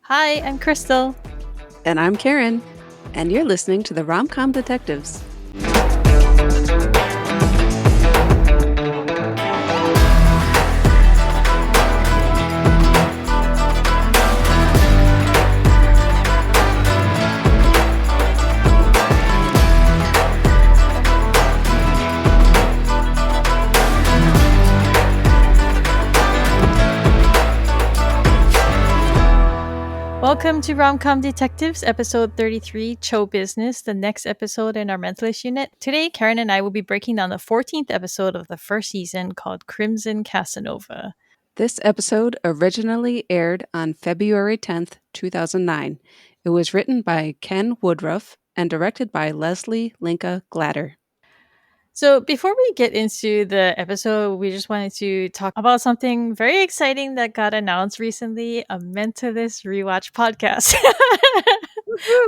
Hi, I'm Crystal. And I'm Karin, and you're listening to the Rom-Com Detectives. Welcome to Rom-Com Detectives, episode 33, Show Business, the next episode in our Mentalist unit. Today, Karin and I will be breaking down the 14th episode of the first season called Crimson Casanova. This episode originally aired on February 10th, 2009. It was written by Ken Woodruff and directed by Leslie Linka Glatter. So before we get into the episode, we just wanted to talk about something very exciting that got announced recently, a Mentalist Rewatch podcast.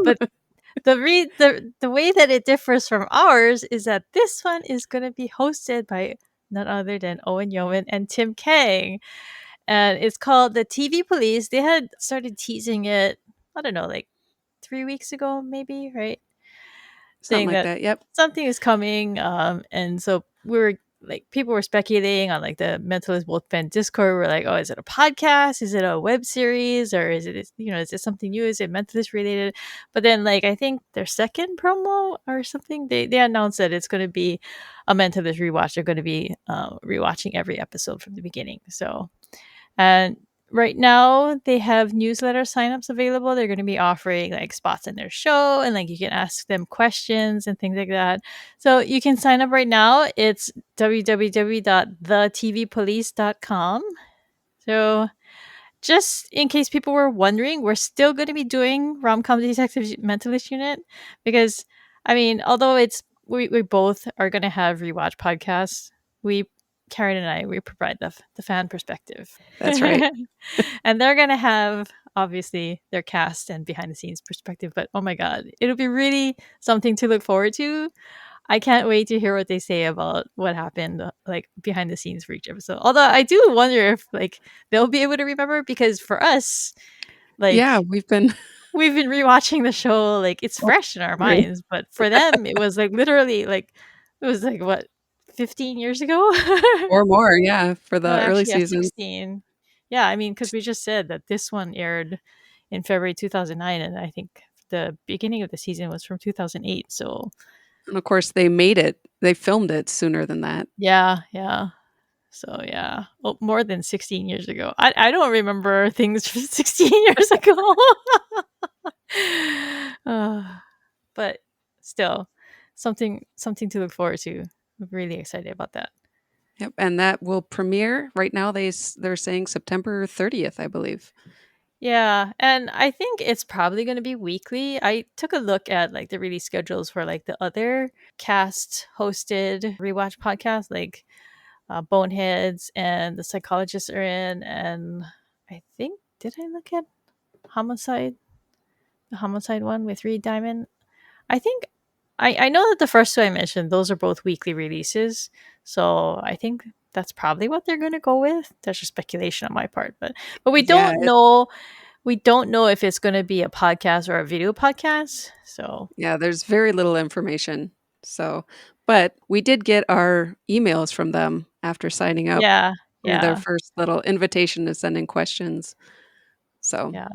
But the way that it differs from ours is that this one is going to be hosted by none other than Owen Yeoman and Tim Kang. And it's called The TV Police. They had started teasing it, I don't know, like 3 weeks ago, maybe, right? Something Saying like that that, yep. something is coming. And so we were like, people were speculating on like the Mentalist Wolf Pen Discord. We're like, oh, is it a podcast? Is it a web series? Or is it, is it something new? Is it Mentalist related? But then, like, I think their second promo or something, they announced that it's going to be a Mentalist rewatch. They're going to be rewatching every episode from the beginning. So, and right now they have newsletter signups available. They're going to be offering like spots in their show and like you can ask them questions and things like that. So you can sign up right now. It's www.thetvpolice.com. So just in case people were wondering, we're still going to be doing Rom-Com Detectives Mentalist Unit because, I mean, although we both are going to have rewatch podcasts, Karin and I, we provide the fan perspective. That's right. And they're going to have, obviously, their cast and behind the scenes perspective. But oh my God, it'll be really something to look forward to. I can't wait to hear what they say about what happened, like behind the scenes for each episode. Although I do wonder if like they'll be able to remember because for us, like Yeah, we've been rewatching the show, like it's oh, fresh in our sorry. minds. But for them, it was like literally like it was like what 15 years ago. Or more, yeah, for No, the early actually, yeah, seasons. 16. Yeah, I mean, because we just said that this one aired in February 2009, and I think the beginning of the season was from 2008. So And of course, they made it. They filmed it sooner than that. yeah. So yeah, well, more than 16 years ago. I don't remember things from 16 years ago. Uh, but still, something to look forward to. I'm really excited about that. Yep, and that will premiere right now. They're saying September 30th, I believe. Yeah, and I think it's probably going to be weekly. I took a look at like the release schedules for like the other cast hosted rewatch podcasts, like Boneheads and The Psychologists are in, and I think did I look at Homicide, the Homicide one with Reed Diamond? I think I know that the first two I mentioned, those are both weekly releases, so I think that's probably what they're going to go with. That's just speculation on my part, but we Yeah, don't know if it's going to be a podcast or a video podcast. So, yeah, there's very little information. So, but we did get our emails from them after signing up. yeah, Their yeah, first little invitation to send in questions. So, yeah,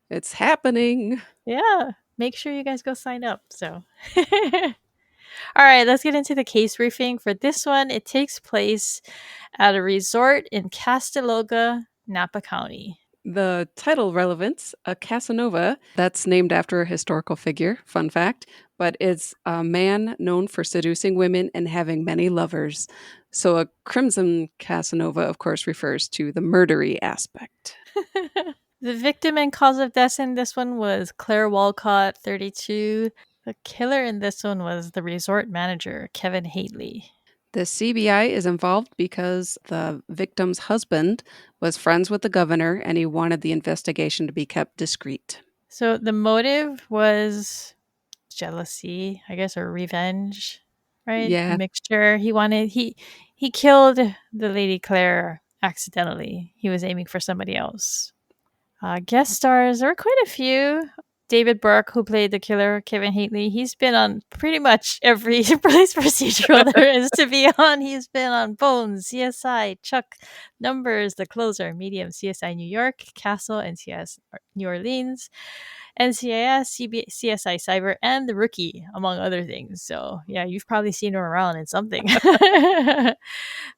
it's happening. yeah. Make sure you guys go sign up. So, all right, let's get into the case briefing. For this one, it takes place at a resort in Casteloga, Napa County. The title relevance, a Casanova, that's named after a historical figure, fun fact, but it's a man known for seducing women and having many lovers. So a crimson Casanova, of course, refers to the murdery aspect. The victim and cause of death in this one was Claire Walcott, 32. The killer in this one was the resort manager, Kevin Haley. The CBI is involved because the victim's husband was friends with the governor and he wanted the investigation to be kept discreet. So the motive was jealousy, I guess, or revenge, right? A Yeah, mixture. He killed the lady Claire accidentally. He was aiming for somebody else. Guest stars, there were quite a few. David Burke, who played the killer, Kevin Haley, he's been on pretty much every police procedural there is to be on. He's been on Bones, CSI, Chuck, Numbers, The Closer, Medium, CSI New York, Castle, NCIS New Orleans, NCIS, CSI Cyber, and The Rookie, among other things. So, yeah, you've probably seen him around in something.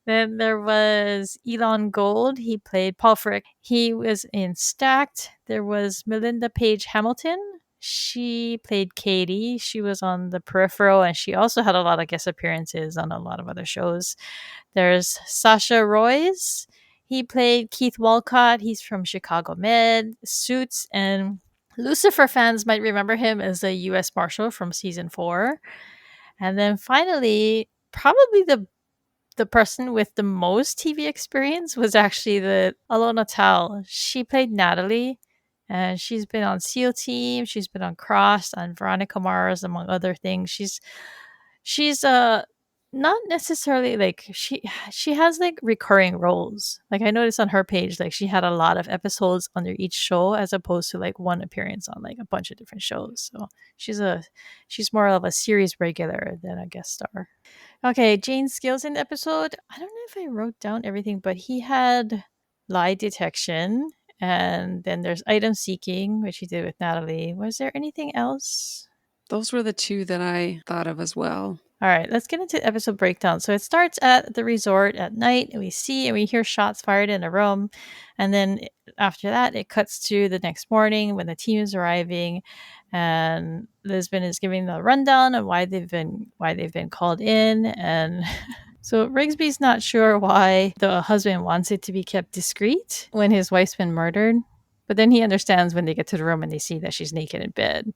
Then there was Elon Gold. He played Paul Frick. He was in Stacked. There was Melinda Page Hamilton. She played Katie. She was on The Peripheral, and she also had a lot of guest appearances on a lot of other shows. There's Sasha Royce. He played Keith Walcott. He's from Chicago Med, Suits, and Lucifer fans might remember him as a U.S. Marshal from season 4. And then finally, probably the person with the most TV experience was actually the Alona Tal. She played Natalie, and she's been on SEAL Team. She's been on Crossed, on Veronica Mars, among other things. She's not necessarily like she has like recurring roles. Like I noticed on her page, like she had a lot of episodes under each show as opposed to like one appearance on like a bunch of different shows. So she's more of a series regular than a guest star. Okay, Jane's skills in the episode. I don't know if I wrote down everything, but he had lie detection, and then there's item seeking, which he did with Natalie. Was there anything else? Those were the two that I thought of as well. All right, let's get into episode breakdown. So it starts at the resort at night, and we see and we hear shots fired in a room. And then after that, it cuts to the next morning when the team is arriving, and Lisbon is giving the rundown of why they've been called in. And so Rigsby's not sure why the husband wants it to be kept discreet when his wife's been murdered. But then he understands when they get to the room and they see that she's naked in bed.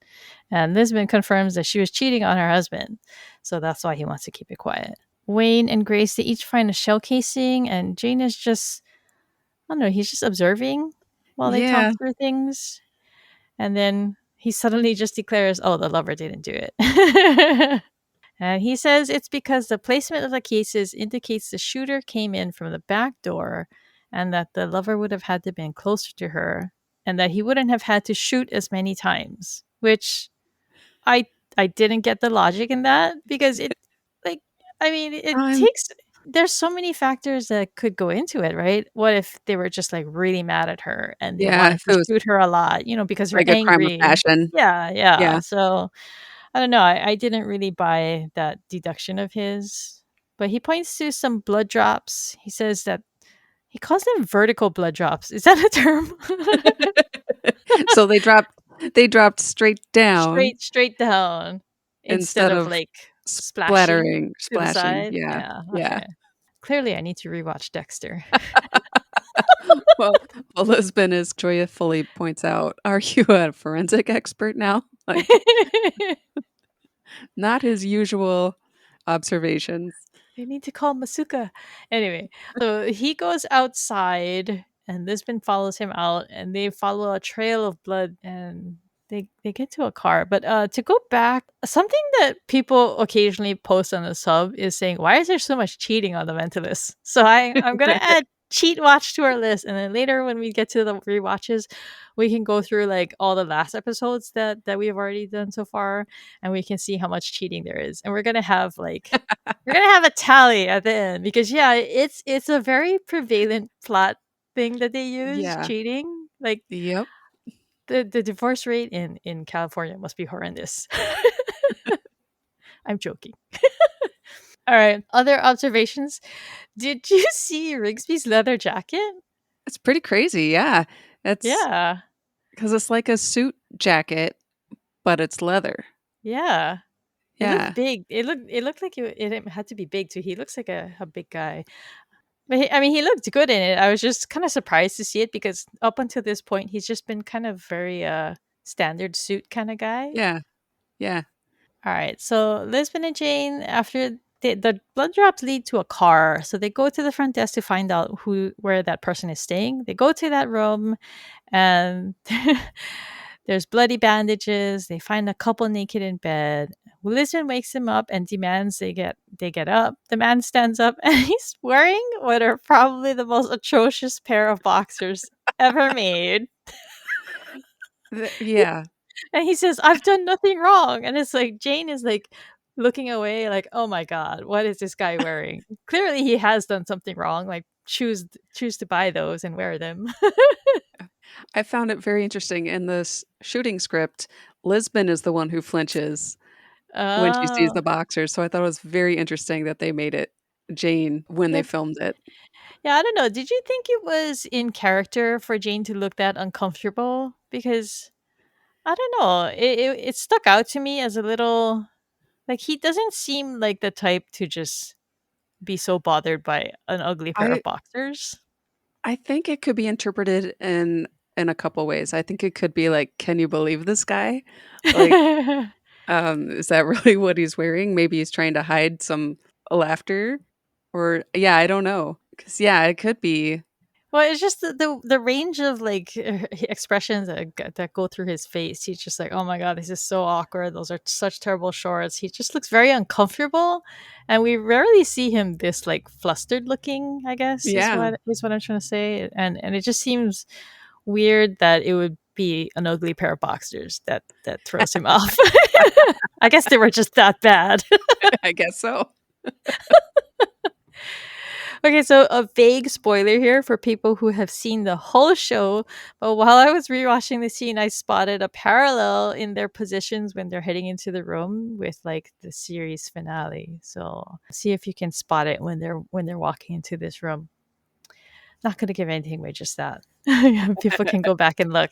And Lisbon confirms that she was cheating on her husband. So that's why he wants to keep it quiet. Wayne and Grace, they each find a shell casing, and Jane is just, I don't know, he's just observing while they talk Yeah. through things. And then he suddenly just declares, oh, the lover didn't do it. And he says it's because the placement of the cases indicates the shooter came in from the back door and that the lover would have had to been closer to her and that he wouldn't have had to shoot as many times, which I I didn't get the logic in that because it like I mean it I'm takes there's so many factors that could go into it, right? What if they were just like really mad at her and they yeah, wanted if to it was shoot her a lot, because they're like a crime of angry. passion. Yeah, yeah. Yeah. So I don't know. I didn't really buy that deduction of his, but he points to some blood drops. He says that he calls them vertical blood drops. Is that a term? So they dropped straight down straight down instead instead of of like splashing splattering, to the splashing. side. Yeah. Yeah. Yeah. Okay. Clearly, I need to rewatch Dexter. Well, Lisbon, as joyfully points out, are you a forensic expert now? Like, not his usual observations. I need to call Masuka. Anyway, so he goes outside and Lisbon follows him out and they follow a trail of blood and they get to a car. But to go back, something that people occasionally post on the sub is saying, why is there so much cheating on the Mentalist? So I'm gonna add cheat watch to our list, and then later when we get to the rewatches, we can go through like all the last episodes that we've already done so far, and we can see how much cheating there is. And we're gonna have a tally at the end because yeah, it's a very prevalent plot thing that they use, Yeah. cheating. Like Yep. the divorce rate in California must be horrendous. I'm joking. All right, other observations. Did you see Rigsby's leather jacket? It's pretty crazy. Yeah. It's Yeah, because it's like a suit jacket, but it's leather. yeah. It looked Yeah. big. It looked like it had to be big too. He looks like a big guy. But I mean, he looked good in it. I was just kind of surprised to see it because up until this point, he's just been kind of very standard suit kind of guy. Yeah. Yeah. All right, so Lisbon and Jane, after the blood drops lead to a car, so they go to the front desk to find out where that person is staying. They go to that room, and there's bloody bandages. They find a couple naked in bed. Lisbon wakes him up and demands they get up. The man stands up and he's wearing what are probably the most atrocious pair of boxers ever made. Yeah. And he says, "I've done nothing wrong." And it's like Jane is like looking away, like, "Oh my god, what is this guy wearing?" Clearly, he has done something wrong. Like, choose to buy those and wear them. I found it very interesting in this shooting script, Lisbon is the one who flinches when she sees Oh, the boxers, so I thought it was very interesting that they made it Jane when they yeah, filmed it. yeah. I don't know. Did you think it was in character for Jane to look that uncomfortable? Because I don't know. It stuck out to me as a little like he doesn't seem like the type to just be so bothered by an ugly pair I of boxers. I think it could be interpreted in a couple ways. I think it could be like, "Can you believe this guy?" Like, is that really what he's wearing? Maybe he's trying to hide some laughter or yeah, I don't know. 'Cause yeah, it could be. Well, it's just the range of like expressions that go through his face. He's just like, "Oh my god, this is so awkward. Those are such terrible shorts." He just looks very uncomfortable, and we rarely see him this like flustered looking. I guess Yeah. is what I'm trying to say, and it just seems weird that it would be an ugly pair of boxers that throws him off. I guess they were just that bad. I guess so. Okay, so a vague spoiler here for people who have seen the whole show. But while I was rewatching the scene, I spotted a parallel in their positions when they're heading into the room with like the series finale. So see if you can spot it when they're walking into this room. Not gonna give anything away, just that. People can go back and look.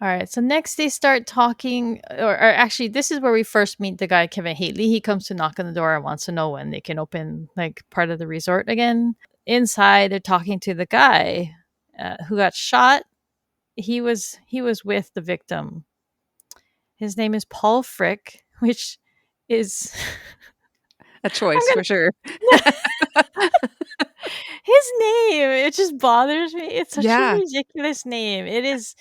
All right. So next they start talking, or actually, this is where we first meet the guy Kevin Haley. He comes to knock on the door and wants to know when they can open like part of the resort again. Inside, they're talking to the guy who got shot. He was with the victim. His name is Paul Frick, which is A I'm choice for gonna sure. his name. It just bothers me. It's such a Yeah. ridiculous name. It is.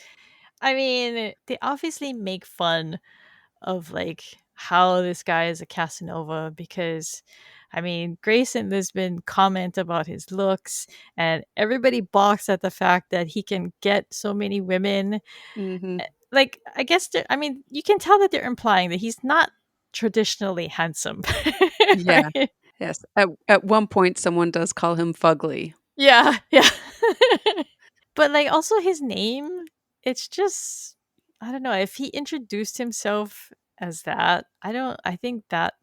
I mean, they obviously make fun of like how this guy is a Casanova because I mean Grace and Lisbon comment about his looks and everybody balks at the fact that he can get so many women. Mhm. Like I guess I mean you can tell that they're implying that he's not traditionally handsome. Yeah. Right? Yes. At one point, someone does call him fugly. Yeah, yeah. But like also his name, it's just I don't know, if he introduced himself as that, I think that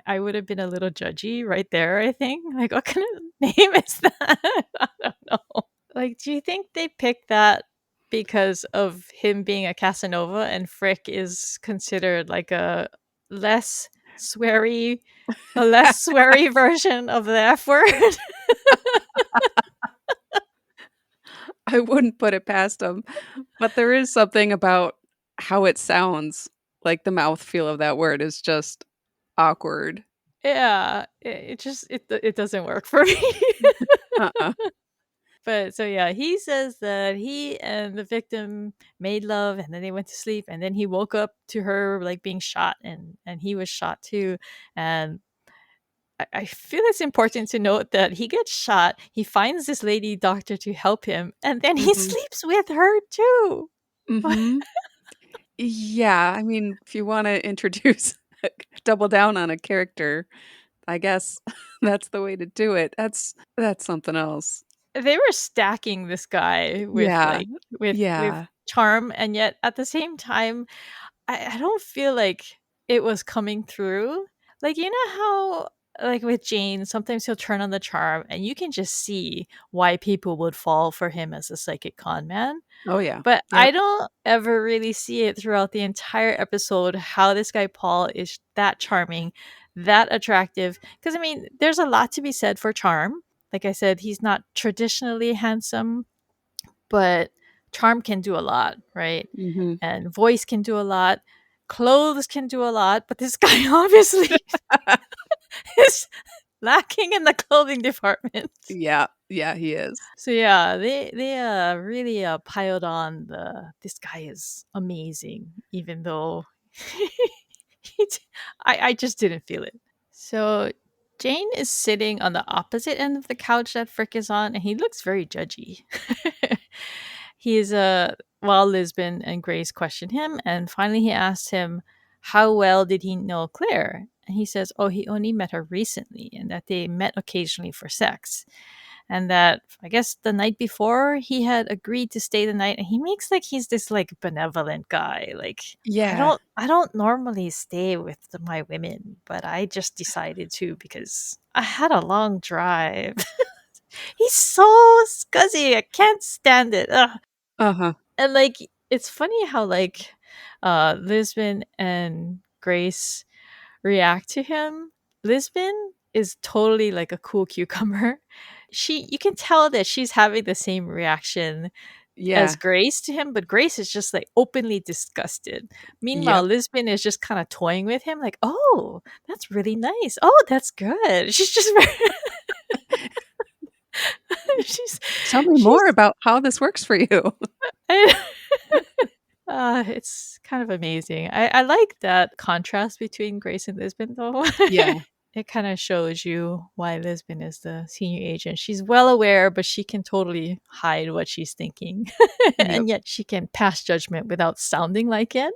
I would have been a little judgy right there, I think. Like what kind of name is that? I don't know. Like do you think they picked that because of him being a Casanova and Frick is considered like less sweary a less sweary version of the F word? I wouldn't put it past him, but there is something about how it sounds, like the mouthfeel of that word is just awkward. Yeah, it just it doesn't work for me. Uh-uh. But so yeah, he says that he and the victim made love and then they went to sleep and then he woke up to her like being shot and he was shot too. And I feel it's important to note that he gets shot, he finds this lady doctor to help him, and then he Mhm. sleeps with her too. Mhm. Yeah, I mean, if you wanna introduce double down on a character, I guess that's the way to do it. That's something else. They were stacking this guy with Yeah. like with Yeah. charm, and yet at the same time I don't feel like it was coming through. Like, you know how, like with Jane, sometimes he'll turn on the charm and you can just see why people would fall for him as a psychic con man. Oh, yeah. But I Yep. don't ever really see it throughout the entire episode how this guy Paul is that charming, that attractive. Because, I mean, there's a lot to be said for charm. Like I said, he's not traditionally handsome, but charm can do a lot, right? Mhm. And voice can do a lot. Clothes can do a lot, but this guy obviously is lacking in the clothing department. Yeah. Yeah, he is. So yeah, they really piled on the this guy is amazing, even though I just didn't feel it. So Jane is sitting on the opposite end of the couch that Frick is on, and he looks very judgy. He's while Lisbon and Grace question him, and finally he asks him how well did he know Claire, and he says, "Oh, he only met her recently, and that they met occasionally for sex." And that I guess the night before he had agreed to stay the night, and he makes like he's this like benevolent guy. Like Yeah. I don't normally stay with my women, but I just decided to because I had a long drive. He's so scuzzy. I can't stand it. Ugh. Uh-huh. And like it's funny how like Lisbon and Grace react to him. Lisbon is totally like a cool cucumber. You can tell that she's having the same reaction as Yeah. Grace to him, but Grace is just like openly disgusted. Meanwhile, Yep. Lisbon is just kind of toying with him, like, "Oh, that's really nice. Oh, that's good." She's just very she's Tell me more she's about how this works for you. It's kind of amazing. I like that contrast between Grace and Lisbon, though. Yeah. It kind of shows you why Lisbon is the senior agent. She's well aware, but she can totally hide what she's thinking. Yep. And yet she can pass judgment without sounding like it.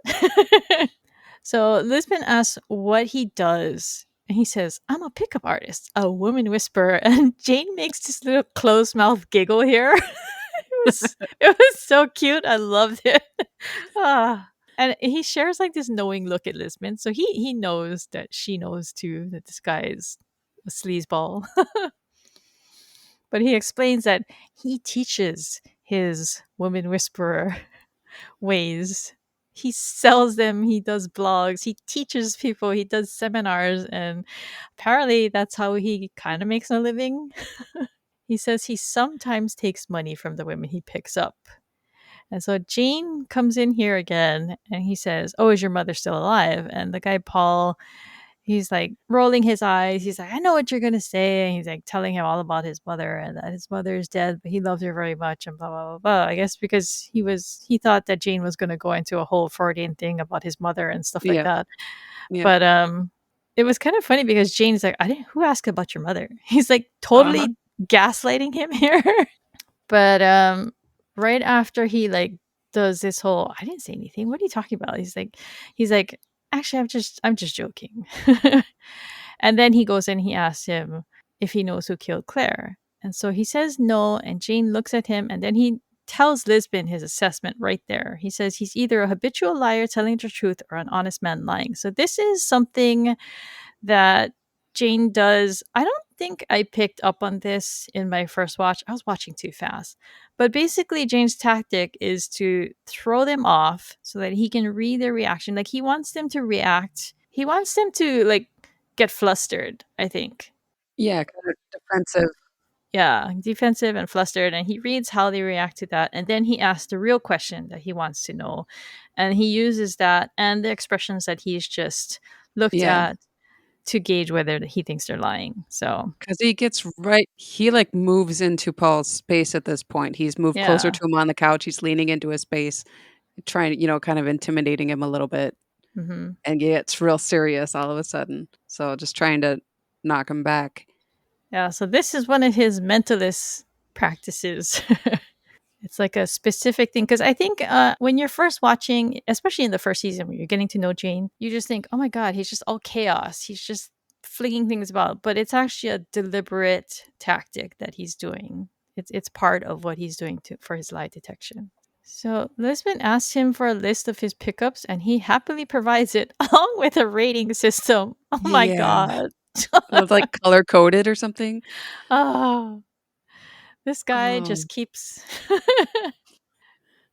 So Lisbon asks what he does. And he says, "I'm a pickup artist, a woman whisperer." And Jane makes this little closed mouth giggle here. It was so cute. I loved it. Ah. And he shares like this knowing look at Lisbon. So he knows that she knows too that this guy is a sleazeball. But he explains that he teaches his woman whisperer ways. He sells them, he does blogs, he teaches people, he does seminars, and apparently that's how he kind of makes a living. He says he sometimes takes money from the women he picks up. And so Jane comes in here again and he says, "Oh, is your mother still alive?" And the guy, Paul, he's like rolling his eyes. He's like, "I know what you're going to say." And he's like telling him all about his mother and that his mother is dead, but he loves her very much and blah, blah, blah, blah. I guess because he thought that Jane was going to go into a whole Freudian thing about his mother and stuff like Yep. that. Yep. But it was kind of funny because Jane's like, who asked about your mother?" He's like Uh-huh. totally gaslighting him here. But right after he like does this whole, "I didn't say anything. What are you talking about?" He's like, "Actually, I'm just joking." And then he goes and he asks him if he knows who killed Claire. And so he says no, and Jane looks at him, and then he tells Lisbon his assessment right there. He says he's either a habitual liar telling the truth or an honest man lying. So this is something that Jane does. I don't think I picked up on this in my first watch. I was watching too fast. But basically, Jane's tactic is to throw them off so that he can read their reaction. Like, he wants them to react. He wants them to, like, get flustered, I think. Yeah, kind of defensive. Yeah, defensive and flustered. And he reads how they react to that. And then he asks the real question that he wants to know. And he uses that and the expressions that he's just looked Yeah, at to gauge whether he thinks they're lying. So, because he, like, moves into Paul's space at this point. He's moved closer yeah. to him on the couch, he's leaning into his space, trying kind of intimidating him a little bit, Hmm. and gets real serious all of a sudden. So just trying to knock him back. Yeah. So, this is one of his mentalist practices. It's like a specific thing. Because I think when you're first watching, especially in the first season, when you're getting to know Jane, you just think, "Oh my God, he's just all chaos. He's just flinging things about." But it's actually a deliberate tactic that he's doing. It's part of what he's doing for his lie detection. So Lisbon asks him for a list of his pickups, and he happily provides it along with a rating system. Oh my Yeah. God. It's, like, color coded or something. Oh, this guy Oh. just keeps.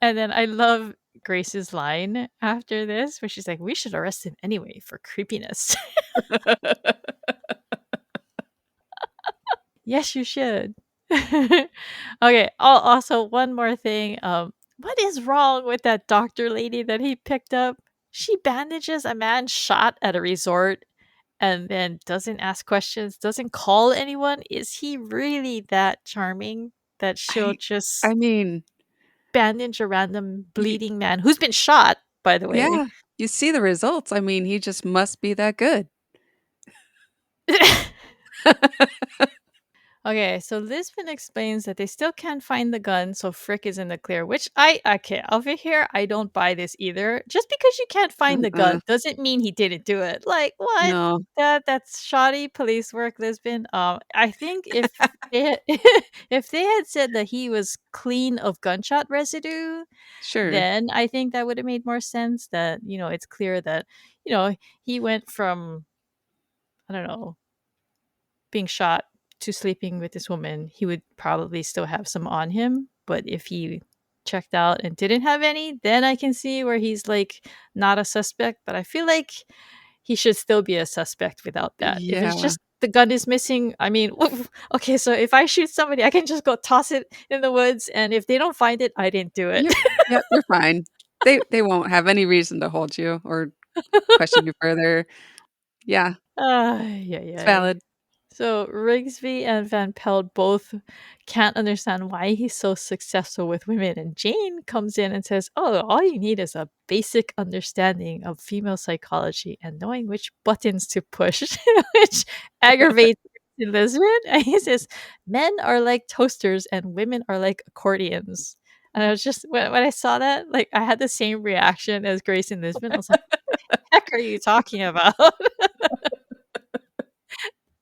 And then I love Grace's line after this, where she's like, "We should arrest him anyway for creepiness." Yes, you should. Okay. Also, one more thing. What is wrong with that doctor lady that he picked up? She bandages a man shot at a resort and then doesn't ask questions, doesn't call anyone. Is he really that charming that she'll I just I mean, bandage a random you bleeding man who's been shot, by the way? yeah, you see the results. I mean, he just must be that good. Okay, so Lisbon explains that they still can't find the gun, so Frick is in the clear. Which I okay over here, I don't buy this either. Just because you can't find the Uh-uh. gun doesn't mean he didn't do it. Like what? No. That's shoddy police work, Lisbon. I think if they had, if they had said that he was clean of gunshot residue, Sure. then I think that would have made more sense. That it's clear that he went from I don't know being shot to sleeping with this woman, he would probably still have some on him. But if he checked out and didn't have any, then I can see where he's like not a suspect. But I feel like he should still be a suspect without that. If it's Yeah. just the gun is missing, I mean, okay, so if I shoot somebody, I can just go toss it in the woods. And if they don't find it, I didn't do it. You're fine. They won't have any reason to hold you or question you further. Yeah, Yeah, it's yeah. valid. So Rigsby and Van Pelt both can't understand why he's so successful with women. And Jane comes in and says, "Oh, all you need is a basic understanding of female psychology and knowing which buttons to push," which aggravates Elizabeth. And he says, "Men are like toasters and women are like accordions." And I was just, when I saw that, like, I had the same reaction as Grace and Lisbon. I was like, heck are you talking about?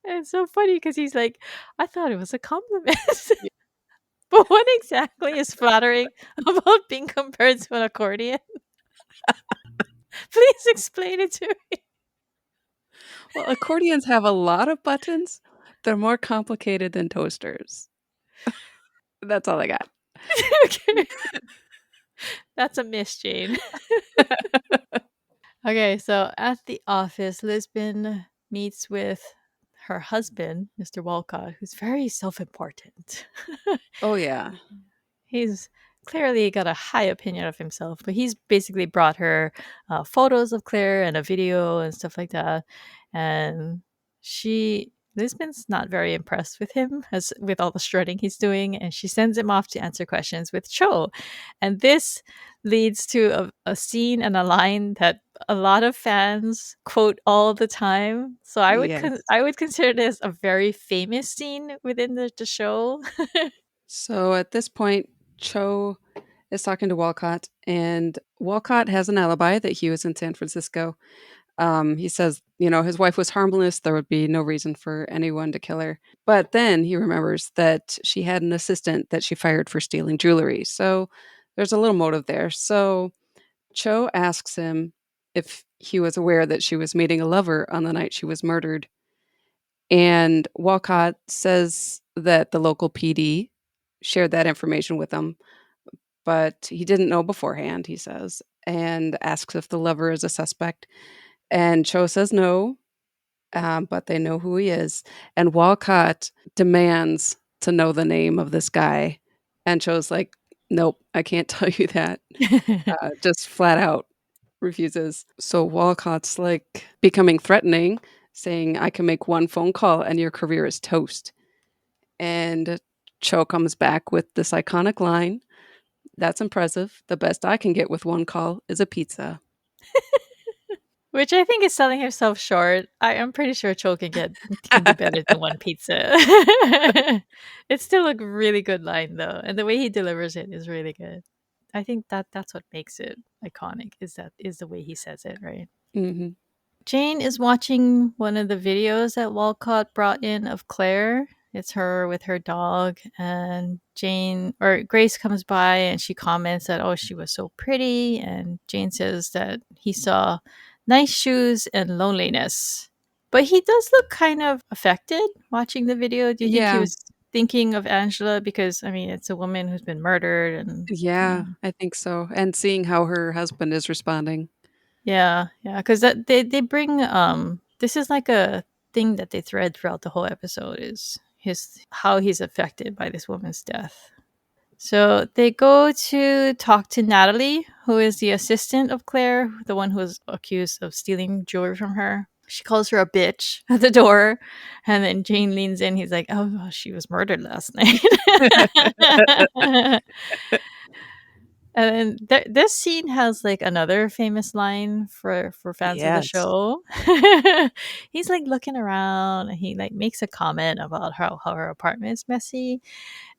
And it's so funny because he's like, I thought it was a compliment. Y But what exactly is flattering about being compared to an accordion? Please explain it to me. Well, accordions have a lot of buttons. They're more complicated than toasters. That's all I got. Okay. That's a miss, Jane. Okay, so at the office, Lisbon meets with her husband, Mr. Walcott, who's very self important. Oh, yeah. He's clearly got a high opinion of himself, but he's basically brought her photos of Claire and a video and stuff like that. And Lisbon's not very impressed with him as with all the strutting he's doing, and she sends him off to answer questions with Cho. And this leads to a scene and a line that a lot of fans quote all the time. So Yes. I would consider this a very famous scene within the show. So at this point, Cho is talking to Walcott, and Walcott has an alibi that he was in San Francisco. He says, his wife was harmless. There would be no reason for anyone to kill her. But then he remembers that she had an assistant that she fired for stealing jewelry. So there's a little motive there. So Cho asks him if he was aware that she was meeting a lover on the night she was murdered. And Walcott says that the local PD shared that information with him, but he didn't know beforehand, he says, and asks if the lover is a suspect. And Cho says no, but they know who he is. And Walcott demands to know the name of this guy. And Cho's like, nope, I can't tell you that. Just flat out refuses. So Walcott's like becoming threatening, saying, I can make one phone call and your career is toast. And Cho comes back with this iconic line, that's impressive. The best I can get with one call is a pizza. Which I think is selling himself short. I'm pretty sure Cho can do better than one pizza. It's still a really good line though, and the way he delivers it is really good. I think that's what makes it iconic is the way he says it, right? Mhm. Jane is watching one of the videos that Walcott brought in of Claire. It's her with her dog, and Jane or Grace comes by and she comments that, oh, she was so pretty. And Jane says that he saw nice shoes and loneliness. But he does look kind of affected watching the video. Do you think he Yeah. was thinking of Angela? Because, I mean, it's a woman who's been murdered and, you Yeah, know. I think so, and seeing how her husband is responding. Yeah, yeah, because they bring this is like a thing that they thread throughout the whole episode is his how he's affected by this woman's death. So they go to talk to Natalie, who is the assistant of Claire, the one who was accused of stealing jewelry from her. She calls her a bitch at the door, and then Jane leans in. He's like, "Oh, well, she was murdered last night." And then this scene has like another famous line for fans of the Yes. show. He's like looking around and he like makes a comment about how her apartment is messy.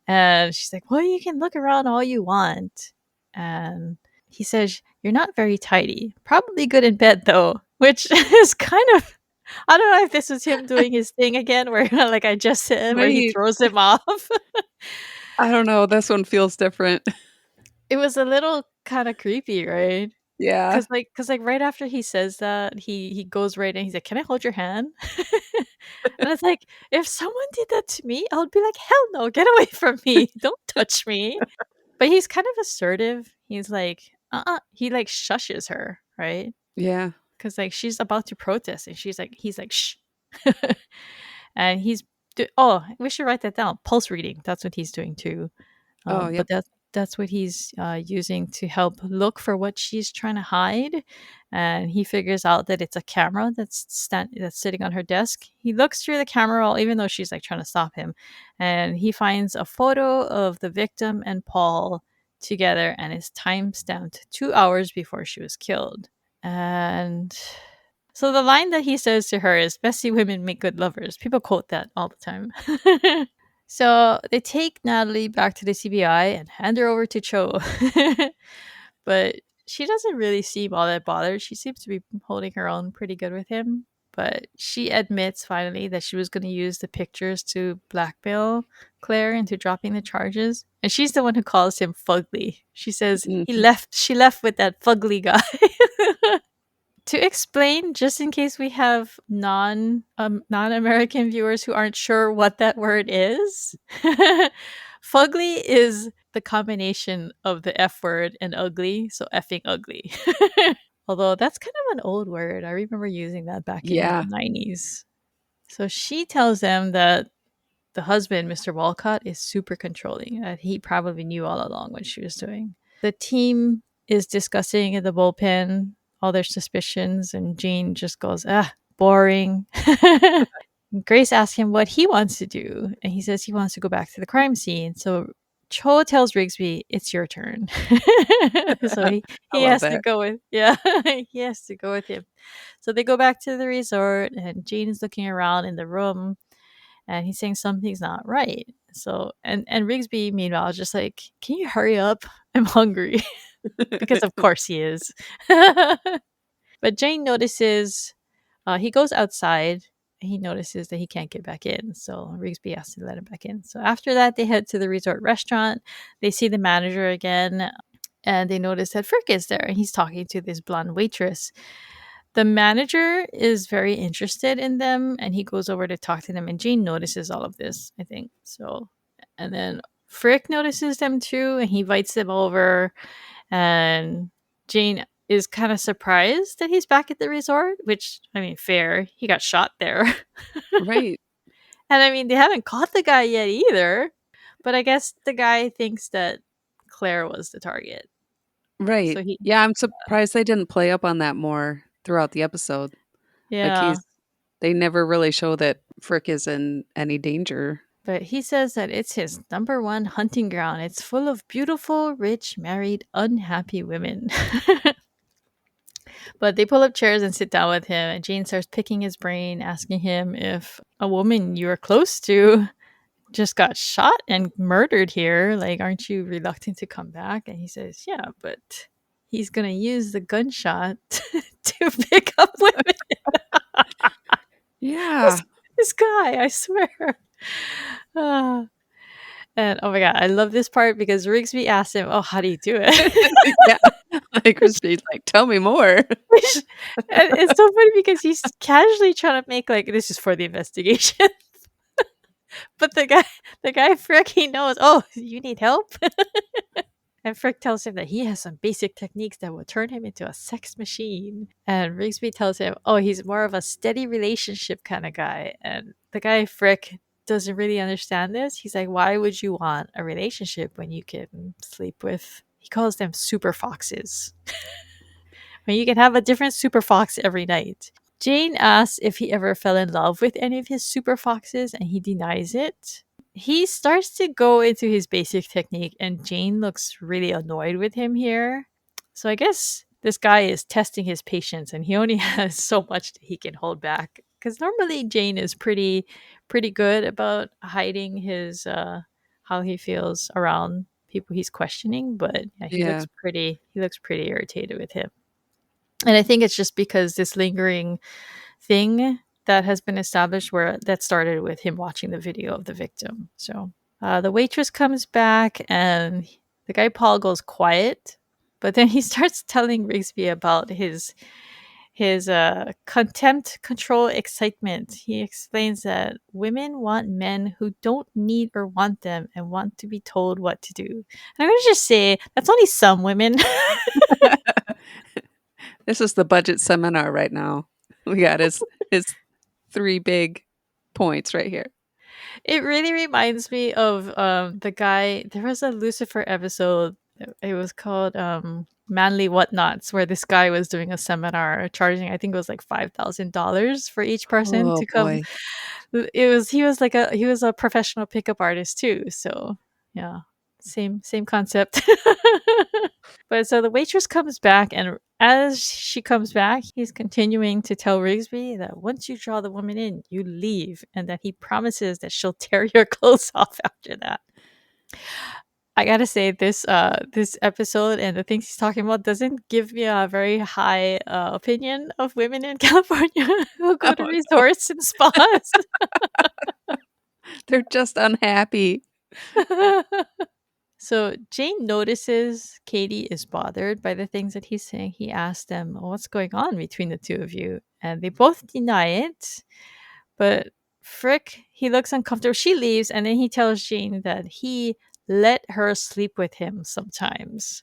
And she's like, well, you can look around all you want. And he says, you're not very tidy. Probably good in bed though, which is kind of, I don't know if this was him doing his thing again, where like I just said, where he Right. throws him off. I don't know, this one feels different. It was a little kind of creepy, right? Yeah. Cause like right after he says that, he goes right in. He's like, "Can I hold your hand?" And it's like, if someone did that to me, I would be like, "Hell no, get away from me! Don't touch me!" But he's kind of assertive. He's like, He like shushes her, right? Yeah. Because like she's about to protest, and he's like, "Shh," and oh, we should write that down. Pulse reading. That's what he's doing too. Oh, But yep. that's what he's using to help look for what she's trying to hide, and he figures out that it's a camera that's sitting on her desk. He looks through the camera, even though she's like trying to stop him, and he finds a photo of the victim and Paul together, and it's time stamped 2 hours before she was killed. And so the line that he says to her is, "Messy women make good lovers." People quote that all the time. So they take Natalie back to the CBI and hand her over to Cho. But she doesn't really seem all that bothered. She seems to be holding her own pretty good with him. But she admits finally that she was going to use the pictures to blackmail Claire into dropping the charges. And she's the one who calls him fugly. She says Mhm. she left with that fugly guy. To explain, just in case we have non-American viewers who aren't sure what that word is, fugly is the combination of the F word and ugly, so effing ugly. Although that's kind of an old word. I remember using that back in the Yeah. 90s. So she tells them that the husband, Mr. Walcott, is super controlling. He probably knew all along what she was doing. The team is discussing in the bullpen all their suspicions, and Jane just goes, boring. Grace asks him what he wants to do, and he says he wants to go back to the crime scene. So Cho tells Rigsby, it's your turn. So I he love has to that. go with, yeah, he has to go with him. So they go back to the resort, and Jane is looking around in the room, and he's saying something's not right. So and Rigsby meanwhile is just like, can you hurry up? I'm hungry. Because of course he is. But Jane notices he goes outside and he notices that he can't get back in. So Rigsby has to let him back in. So after that, they head to the resort restaurant. They see the manager again and they notice that Frick is there and he's talking to this blonde waitress. The manager is very interested in them and he goes over to talk to them. And Jane notices all of this, I think. So, and then Frick notices them too and he invites them over. And Jane is kind of surprised that he's back at the resort, which, I mean, fair. He got shot there. Right. And I mean, they haven't caught the guy yet either. But I guess the guy thinks that Claire was the target. Right. So he, Yeah, I'm surprised they didn't play up on that more throughout the episode. Like yeah. they never really show that Frick is in any danger. But he says that it's his number one hunting ground. It's full of beautiful, rich, married, unhappy women. But they pull up chairs and sit down with him, and Jane starts picking his brain, asking him if a woman you are close to just got shot and murdered here. Like, aren't you reluctant to come back? And he says, yeah, but he's going to use the gunshot to pick up women. Yeah. this, this guy, I swear. Ah. And oh my God, I love this part because Rigsby asked him, oh, how do you do it? Yeah. Like Christine's like, tell me more. Which, and it's so funny because he's casually trying to make like this is for the investigation. But the guy Frick, he knows, oh, you need help? And Frick tells him that he has some basic techniques that will turn him into a sex machine. And Rigsby tells him, oh, he's more of a steady relationship kind of guy. And the guy Frick doesn't really understand this. He's like, why would you want a relationship when you can sleep with, he calls them super foxes. When you can have a different super fox every night. Jane asks if he ever fell in love with any of his super foxes, and he denies it. he starts to go into his basic technique, and Jane looks really annoyed with him here. So I guess this guy is testing his patience, and he only has so much that he can hold back. Because normally Jane is pretty good about hiding his how he feels around people he's questioning, but yeah, Yeah. he looks pretty irritated with him. And I think it's just because this lingering thing that has been established where that started with him watching the video of the victim. So the waitress comes back and the guy Paul goes quiet, but then he starts telling Rigsby about his contempt, control, excitement. He explains that women want men who don't need or want them and want to be told what to do. And I'm going to just say that's only some women. This is the budget seminar right now. We got his 3 big points right here. It really reminds me of the guy. There was a Lucifer episode. It was called Manly Whatnots, where this guy was doing a seminar, charging I think it was like $5,000 for each person Oh, to come. boy. He was a professional pickup artist too. So yeah, same concept. But so the waitress comes back, and as she comes back, he's continuing to tell Rigsby that once you draw the woman in, you leave, and that he promises that she'll tear your clothes off after that. I gotta say, this episode and the things he's talking about doesn't give me a very high opinion of women in California who go to Oh, resorts and spas. they're just unhappy. So Jane notices Katie is bothered by the things that he's saying. He asks them, "Oh, what's going on between the two of you?" And they both deny it. But Frick, he looks uncomfortable. She leaves, and then he tells Jane that he let her sleep with him sometimes.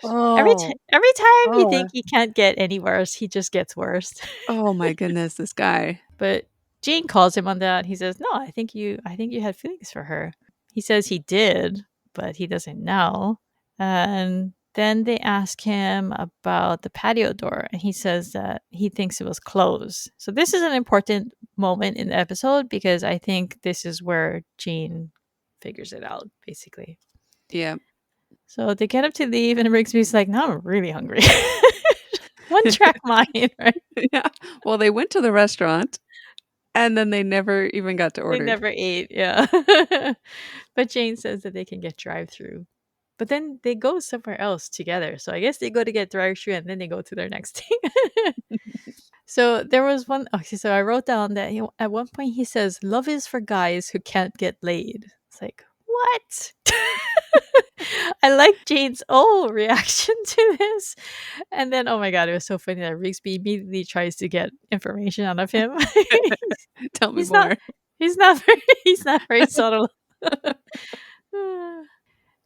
Oh, Every time you think oh. he can't get any worse, he just gets worse. Oh my goodness, this guy. But Jane calls him on that. He says, "No, I think you had feelings for her." He says he did, but he doesn't know. And then they ask him about the patio door, and he says that he thinks it was closed. So this is an important moment in the episode because I think this is where Jane figures it out, basically. Yeah. So they get up to leave, and Rigsby's like, "No, I'm really hungry." One track mind, right? Yeah. Well, they went to the restaurant, and then they never even got to They order. never ate, yeah. But Jane says that they can get drive-through. But then they go somewhere else together. So I guess they go to get drive-through and then they go to their next thing. So there was one. Okay, so I wrote down that at one point he says, "Love is for guys who can't get laid." It's like, what? I like Jane's reaction to this. And then, oh my God, it was so funny that Rigsby immediately tries to get information out of him. Tell me he's not more. he's not very subtle.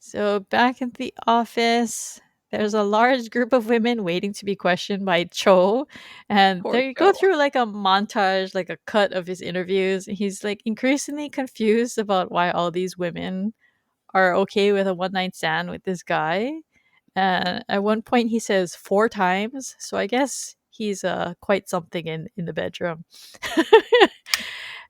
So back at the office, there's a large group of women waiting to be questioned by Cho, and Poor they go Joe. through like a montage, like a cut of his interviews. He's like increasingly confused about why all these women are okay with a one night stand with this guy. And at one point, he says 4 times, so I guess he's quite something in the bedroom.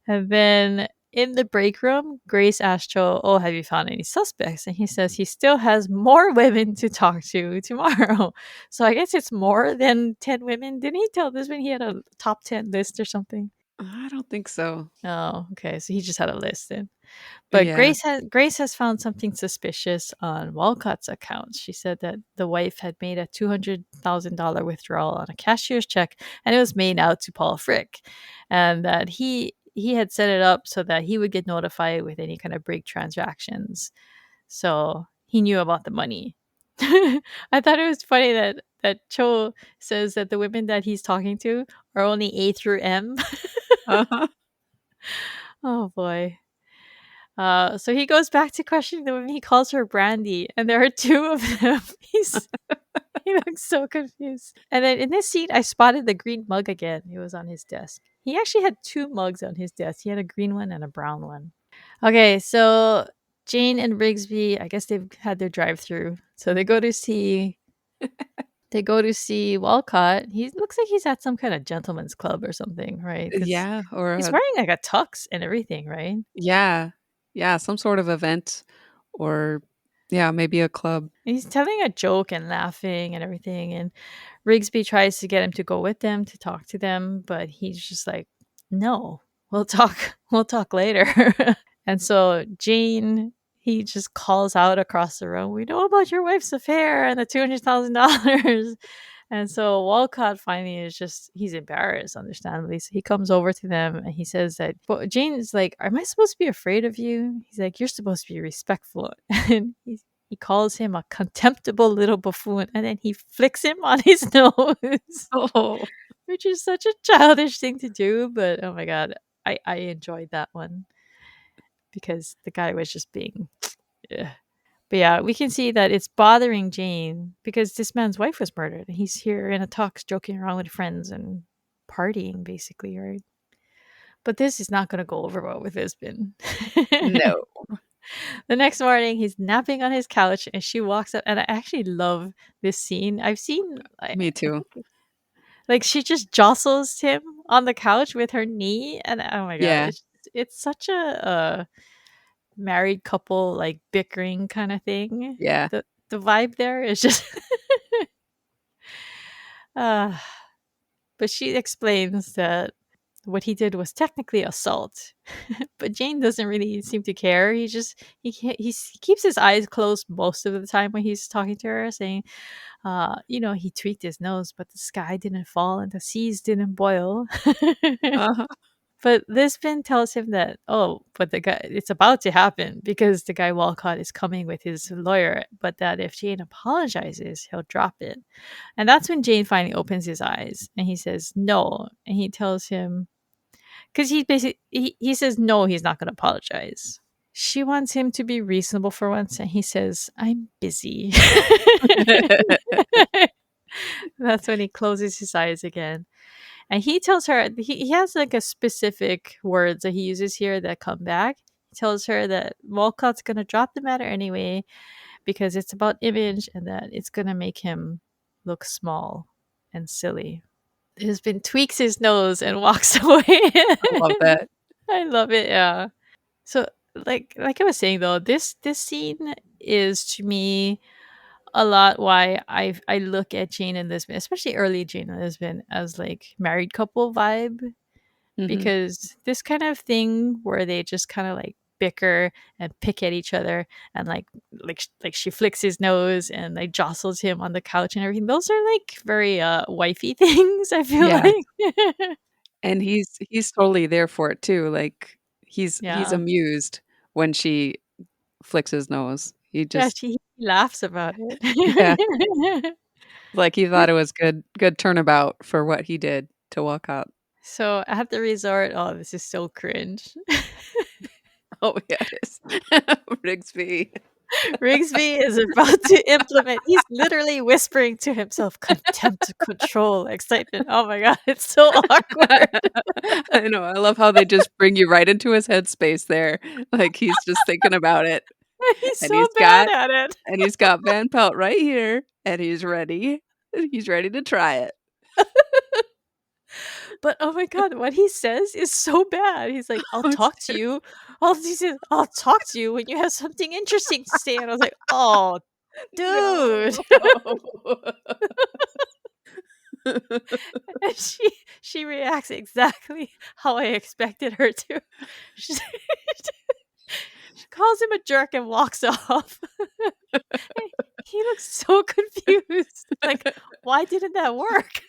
And then in the break room, Grace asks Joe, "Oh, have you found any suspects?" And he says he still has more women to talk to tomorrow. So I guess it's more than 10 women. Didn't he tell this when he had a top 10 list or something? I don't think so. Oh, okay. So he just had a list then. But Yeah. Grace has found something suspicious on Walcott's account. She said that the wife had made a $200,000 withdrawal on a cashier's check, and it was made out to Paul Frick, and that he had set it up so that he would get notified with any kind of big transactions. So he knew about the money. I thought it was funny that Cho says that the women that he's talking to are only A through M. Uh-huh. Oh boy. So he goes back to questioning the woman. He calls her Brandy, and there are two of them. He looks so confused. And then in this scene, I spotted the green mug again. It was on his desk. He actually had two mugs on his desk. He had a green one and a brown one. Okay, so Jane and Rigsby, I guess they've had their drive-through. So they go to see Walcott. He looks like he's at some kind of gentleman's club or something, right? Because Yeah, or he's wearing like a tux and everything, right? yeah. Yeah, some sort of event or yeah, maybe a club. He's telling a joke and laughing and everything, and Rigsby tries to get him to go with them to talk to them, but he's just like, "No, we'll talk. We'll talk later." And so Jane, he just calls out across the room, "We know about your wife's affair and the $200,000." And so Walcott finally is just, he's embarrassed, understandably. So he comes over to them and he says that, but Jane's like, "Am I supposed to be afraid of you?" He's like, "You're supposed to be respectful." And he calls him a contemptible little buffoon, and then he flicks him on his nose, Oh, which is such a childish thing to do. But oh my God, I enjoyed that one because the guy was just being. Ugh. But yeah, we can see that it's bothering Jane because this man's wife was murdered. And he's here in a tux joking around with friends and partying, basically, right? But this is not going to go over well with Isbin. no. The next morning, he's napping on his couch, and she walks up. And I actually love this scene. I've seen, Me I too. think, like she just jostles him on the couch with her knee, and oh my God, Yeah. it's such a married couple like bickering kind of thing. Yeah. The vibe there is just uh but she explains that what he did was technically assault. But Jane doesn't really seem to care. He just he keeps his eyes closed most of the time when he's talking to her, saying, he tweaked his nose, but the sky didn't fall and the seas didn't boil. Uh-huh. But Lisbon tells him that, oh, but the guy, it's about to happen because the guy Walcott is coming with his lawyer, but that if Jane apologizes, he'll drop it. And that's when Jane finally opens his eyes and he says no. And he tells him, because he basically, he says no, he's not going to apologize. She wants him to be reasonable for once. And he says, "I'm busy." That's when he closes his eyes again. And he tells her he has like a specific words that he uses here that come back. He tells her that Walcott's gonna drop the matter anyway because it's about image and that it's gonna make him look small and silly. Husband tweaks his nose and walks away. I love that. I love it, yeah. So like I was saying though, this scene is to me a lot why I look at Jane and Lisbon, especially early Jane and Lisbon, as like married couple vibe, Mhm. because this kind of thing where they just kind of like bicker and pick at each other and like she flicks his nose and like jostles him on the couch and everything, those are like very wifey things, I feel Yeah. like. And he's totally there for it too. Like he's Yeah, amused when she flicks his nose. He yeah, just he laughs about yeah, it. like he thought it was good turnabout for what he did to Walcott. So at the resort, oh, this is so cringe. Oh, yeah, it is. Rigsby. Rigsby is about to implement. He's literally whispering to himself, "Contempt, control, excitement." Oh my God, it's so awkward. I know, I love how they just bring you right into his headspace there, like, he's just thinking about it, He's and so bad at it. he's got Van Pelt right here, and he's ready to try it. But oh my God, what he says is so bad. He's like, "I'll Oh, it's talk to you. He says, "I'll talk to you when you have something interesting to say." And I was like, "Oh, dude." no. And she reacts exactly how I expected her to. She, she calls him a jerk and walks off. He looks so confused. Like, why didn't that work?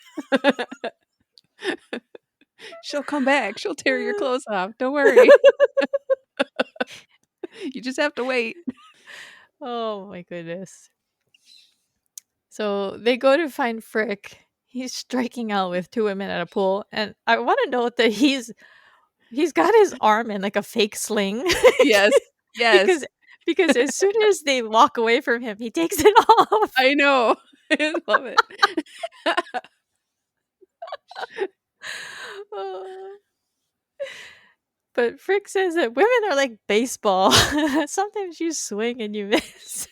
She'll come back, she'll tear your clothes off, don't worry. You just have to wait. Oh my goodness. So they go to find Frick. He's striking out with two women at a pool, and I want to note that he's got his arm in like a fake sling. Yes, yes, because because as soon as they walk away from him, he takes it off. I know. I love it. Oh. But Frick says that women are like baseball. Sometimes you swing and you miss.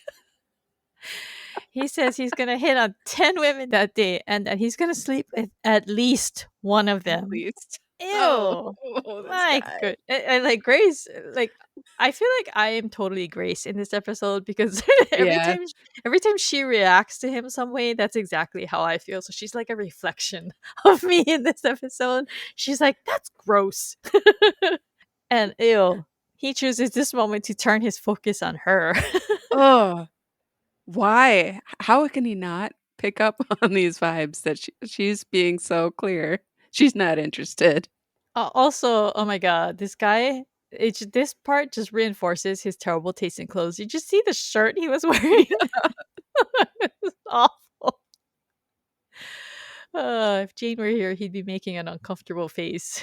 He says he's gonna hit on 10 women that day and that he's gonna sleep with at least one of At them. least. Oh, Ew. this My guy. good. And like Grace, like I feel like I am totally Grace in this episode because Yeah. every time she reacts to him some way, that's exactly how I feel. So she's like a reflection of me in this episode. She's like, that's gross. And ew. He chooses this moment to turn his focus on her. Oh, why? How can he not pick up on these vibes that she's being so clear? She's not interested. Also, oh my god, this guy. This part just reinforces his terrible taste in clothes. You just see the shirt he was wearing. It's awful. If Jane were here, he'd be making an uncomfortable face.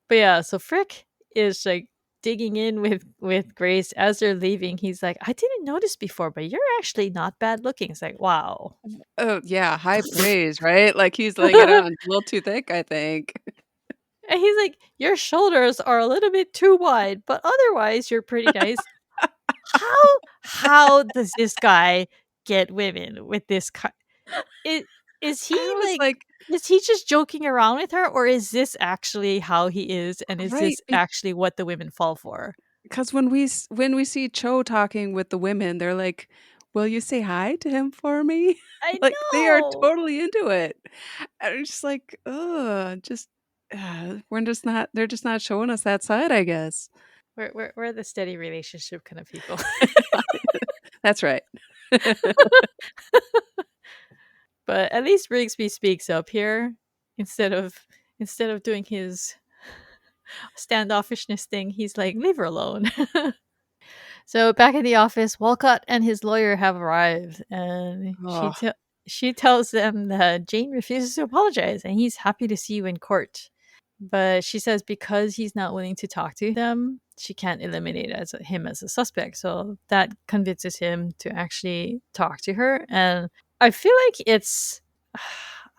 But yeah, so Frick is like digging in with Grace as they're leaving. He's like, I didn't notice before, but you're actually not bad looking. It's like, wow. Oh, yeah, high praise, right? Like, he's laying it on a little too thick, I think. And he's like, your shoulders are a little bit too wide, but otherwise you're pretty nice. How does this guy get women with this Is is he I was like like, is he just joking around with her, or is this actually how he is, and is right, this actually what the women fall for? because when we see Cho talking with the women, they're like, "Will you say hi to him for me?" I Like, they are know. totally into it. And it's just like, ugh, just we're just not they're just not showing us that side, I guess. We're the steady relationship kind of people. That's right. But at least Rigsby speaks up here instead of doing his standoffishness thing. He's like, leave her alone. So back in the office, Walcott and his lawyer have arrived, and Oh, she tells them that Jane refuses to apologize, and he's happy to see you in court. But she says because he's not willing to talk to them, she can't eliminate him as a suspect. So that convinces him to actually talk to her. And I feel like it's,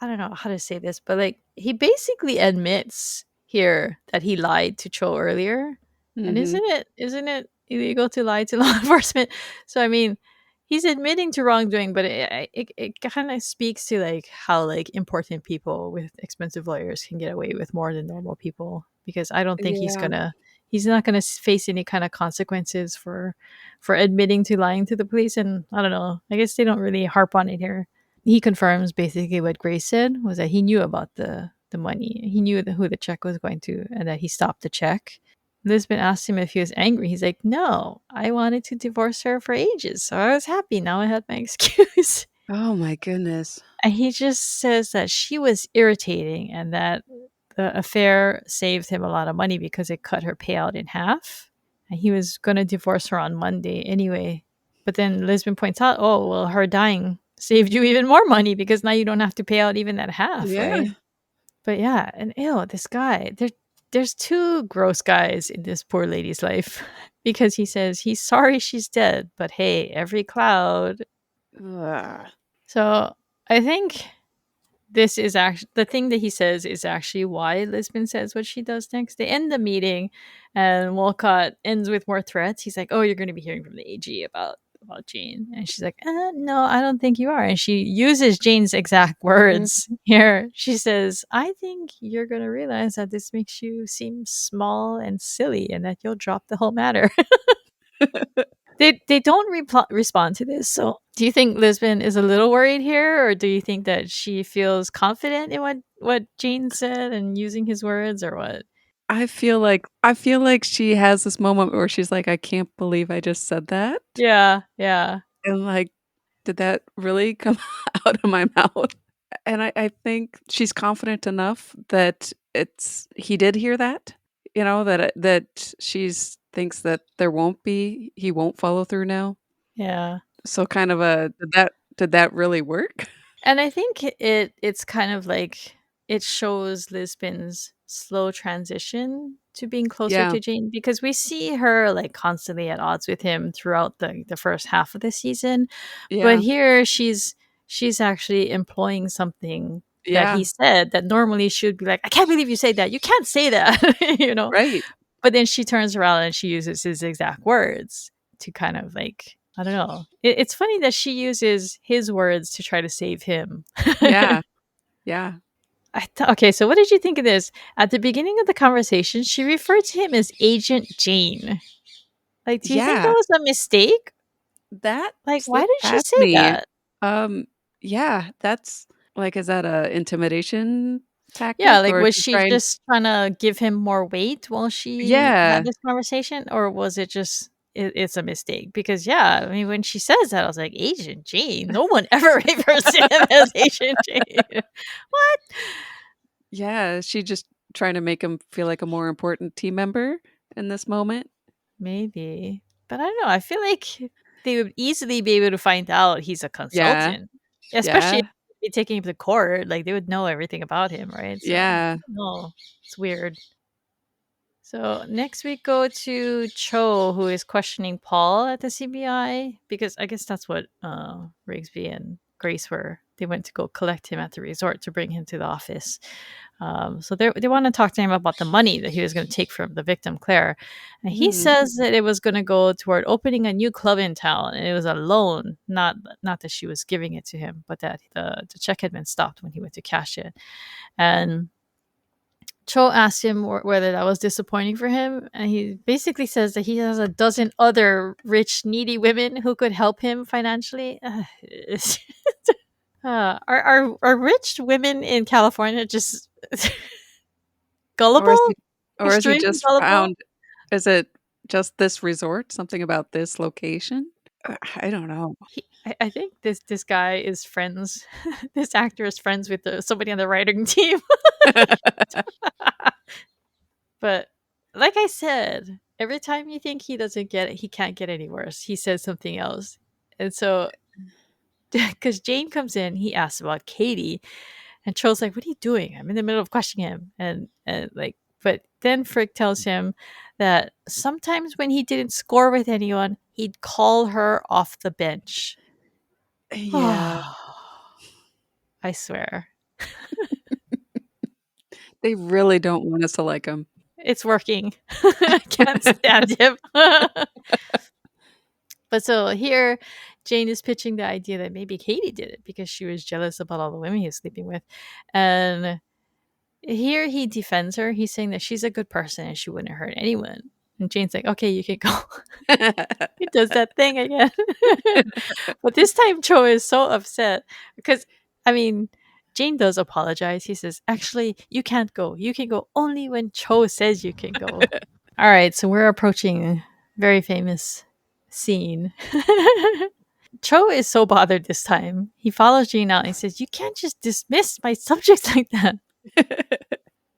I don't know how to say this, but like he basically admits here that he lied to Cho earlier. And mhm. isn't it illegal to lie to law enforcement? So I mean, he's admitting to wrongdoing, but it kind of speaks to like how like important people with expensive lawyers can get away with more than normal people, because I don't think Yeah. he's not gonna face any kind of consequences for admitting to lying to the police. And I don't know, I guess they don't really harp on it here. He confirms basically what Grace said, was that he knew about the money, he knew who the check was going to, and that he stopped the check. Lisbon asked him if he was angry. He's like, no, I wanted to divorce her for ages. So I was happy. Now I had my excuse. Oh my goodness. And he just says that she was irritating and that the affair saved him a lot of money because it cut her payout in half. And he was going to divorce her on Monday anyway. But then Lisbon points out, oh, well, her dying saved you even more money because now you don't have to pay out even that half, Yeah. right? But yeah, and ew, this guy, there's two gross guys in this poor lady's life because he says he's sorry she's dead, but hey, every cloud. Ugh. So I think this is actually the thing that he says is actually why Lisbon says what she does next. They end the meeting, and Walcott ends with more threats. He's like, "Oh, you're going to be hearing from the AG about Jane," and she's like, "No, I don't think you are." And she uses Jane's exact Mm. words here. She says, "I think you're going to realize that this makes you seem small and silly, and that you'll drop the whole matter." They don't respond to this. So, do you think Lisbon is a little worried here, or do you think that she feels confident in what Jane said and using his words, or what? I feel like she has this moment where she's like, "I can't believe I just said that." Yeah, yeah, And like, did that really come out of my mouth? And I think she's confident enough that it's he did hear that, you know, that she's thinks that he won't follow through now. yeah. So kind of a did that really work? And I think it's kind of like it shows Lisbon's slow transition to being closer Yeah. to Jane, because we see her like constantly at odds with him throughout the first half of the season. But Yeah. here she's actually employing something that he Yeah. said that normally she would be like, I can't believe you say that. You can't say that, you know? Right. But then she turns around and she uses his exact words to kind of like, I don't know. It's funny that she uses his words to try to save him. Yeah. Yeah. Okay, so what did you think of this? At the beginning of the conversation, she referred to him as Agent Jane. Like, do you think that Yeah, was a mistake? that Like, why slipped did she past say me. that? Um, yeah, that's like, is that a intimidation Yeah, tactic, like, or is was she she trying? just trying to give him more weight while she had Yeah, this conversation? Or was it just it's a mistake? Because, yeah, I mean, when she says that, I was like, Agent Jane? No one ever refers to him as Agent Jane. What? yeah, is she just trying to make him feel like a more important team member in this moment? Maybe. But I don't know, I feel like they would easily be able to find out he's a Yeah, consultant, especially if yeah, they taking him to court, like, they would know everything about him, right? So, I yeah. don't know. It's weird. So next we go to Cho, who is questioning Paul at the CBI because I guess that's what Rigsby and Grace were. They went to go collect him at the resort to bring him to the office. So they want to talk to him about the money that he was going to take from the victim Claire, and he Mhm. says that it was going to go toward opening a new club in town, and it was a loan, not that she was giving it to him, but that the check had been stopped when he went to cash it, and Cho asked him whether that was disappointing for him, and he basically says that he has a dozen other rich, needy women who could help him financially. Are rich women in California just Or is gullible? he or is he Extremely just gullible? found, is it just this resort? Something about this location? I don't know. I think this guy is friends. This actor is friends with somebody on the writing team. But like I said, every time you think he doesn't get it, he can't get any worse. He says something else. And so, because Jane comes in, he asks about Katie, and Cho's like, "What are you doing? I'm in the middle of questioning him." And like, but then Frick tells him that sometimes when he didn't score with anyone, he'd call her off the bench. Yeah, I swear, they really don't want us to like him. it's working. I can't stand him. But so here, Jane is pitching the idea that maybe Katie did it because she was jealous about all the women he was sleeping with. And here he defends her. He's saying that she's a good person and she wouldn't hurt anyone. And Jane's like, okay, you can go. He does that thing again. But this time, Cho is so upset because, I mean, Jane does apologize. He says, actually, you can't go. You can go only when Cho says you can go. All right, so we're approaching a very famous scene. Cho is so bothered this time. He follows Jean out and he says, "You can't just dismiss my subjects like that."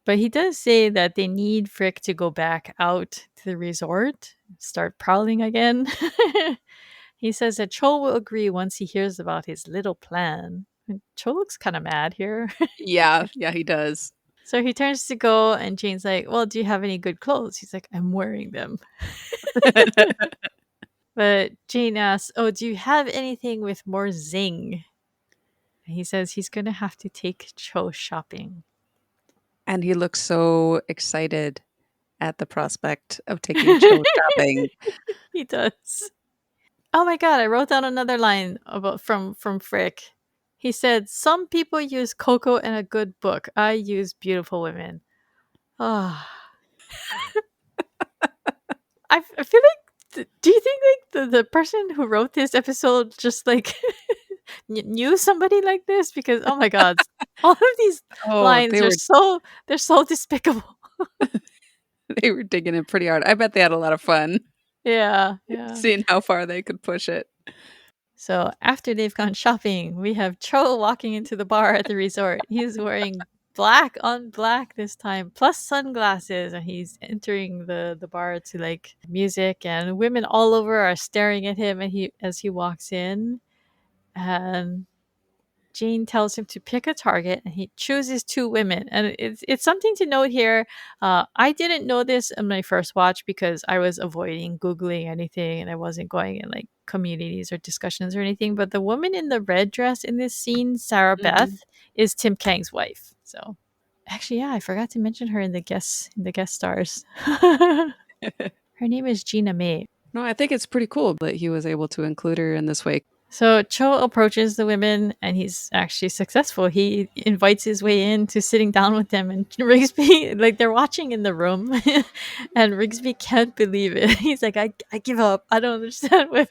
But he does say that they need Frick to go back out to the resort, start prowling again. He says that Cho will agree once he hears about his little plan. And Cho looks kind of mad here. Yeah, yeah, he does. So he turns to go, and Jane's like, "Well, do you have any good clothes?" He's like, "I'm wearing them." But Jane asks, "Oh, do you have anything with more zing?" And he says he's going to have to take Cho shopping. And he looks so excited at the prospect of taking Cho shopping. He does. Oh my god, I wrote down another line about from Frick. He said, "Some people use Coco and a good book. I use beautiful women." Ah, I feel like. Do you think like the person who wrote this episode just like knew somebody like this? Because oh my god, all of these Oh, lines are they're so despicable. they were digging in pretty hard. I bet they had a lot of fun Yeah, yeah. seeing how far they could push it. So after they've gone shopping, we have Cho walking into the bar at the resort. He's wearing black on black this time, plus sunglasses, and he's entering the bar to like music, and women all over are staring at him, and he as he walks in, and Jane tells him to pick a target, and he chooses two women. And it's something to note here. I didn't know this in my first watch because I was avoiding Googling anything and I wasn't going in like communities or discussions or anything. But the woman in the red dress in this scene, Sarah Mhm. Beth, is Tim Kang's wife. So actually, yeah, I forgot to mention her in the guest stars. Her name is Gina May. No, I think it's pretty cool that he was able to include her in this way. So Cho approaches the women and he's actually successful. He invites his way in to sitting down with them, and Rigsby, like they're watching in the room and Rigsby can't believe it. He's like, I give up. I don't understand women.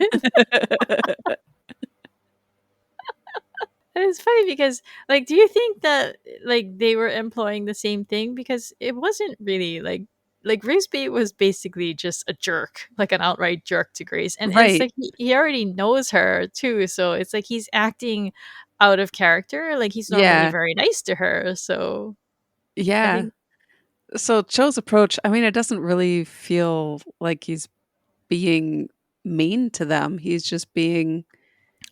And it's funny because, like, do you think that like they were employing the same thing? Because it wasn't really like Rigsby was basically just a jerk, like an outright jerk to Grace, and it's Right. like he already knows her too, so it's like he's acting out of character. Like he's normally Yeah. very nice to her, so I Yeah. think So Cho's approach, I mean, it doesn't really feel like he's being mean to them. He's just being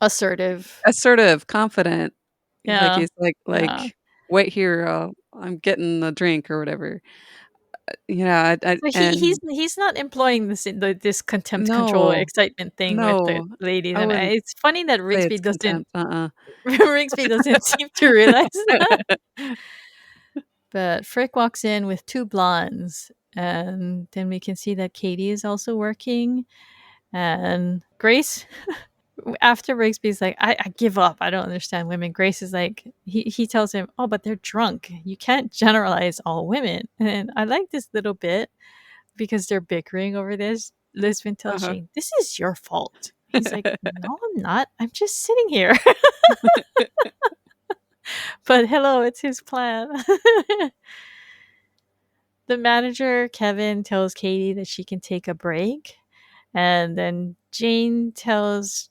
assertive. assertive, confident. Like Yeah, he's like yeah. wait here, I'm getting a drink or whatever. Yeah, I So and he's not employing this contempt, control, no, excitement thing with the no, ladies, I and wouldn't it's funny that say it's Rigsby doesn't contempt. Uh-uh. Rigsby doesn't seem to realize that. But Frick walks in with two blondes, and then we can see that Katie is also working. And Grace, after Rigsby's like, I give up. I don't understand women. Grace is like, he tells him, oh, but they're drunk. You can't generalize all women. And I like this little bit because they're bickering over this. Lisbon tells Uh-huh. Shane, this is your fault. He's like, no, I'm not. I'm just sitting here. But hello, it's his plan. The manager, Kevin, tells Katie that she can take a break. And then Jane tells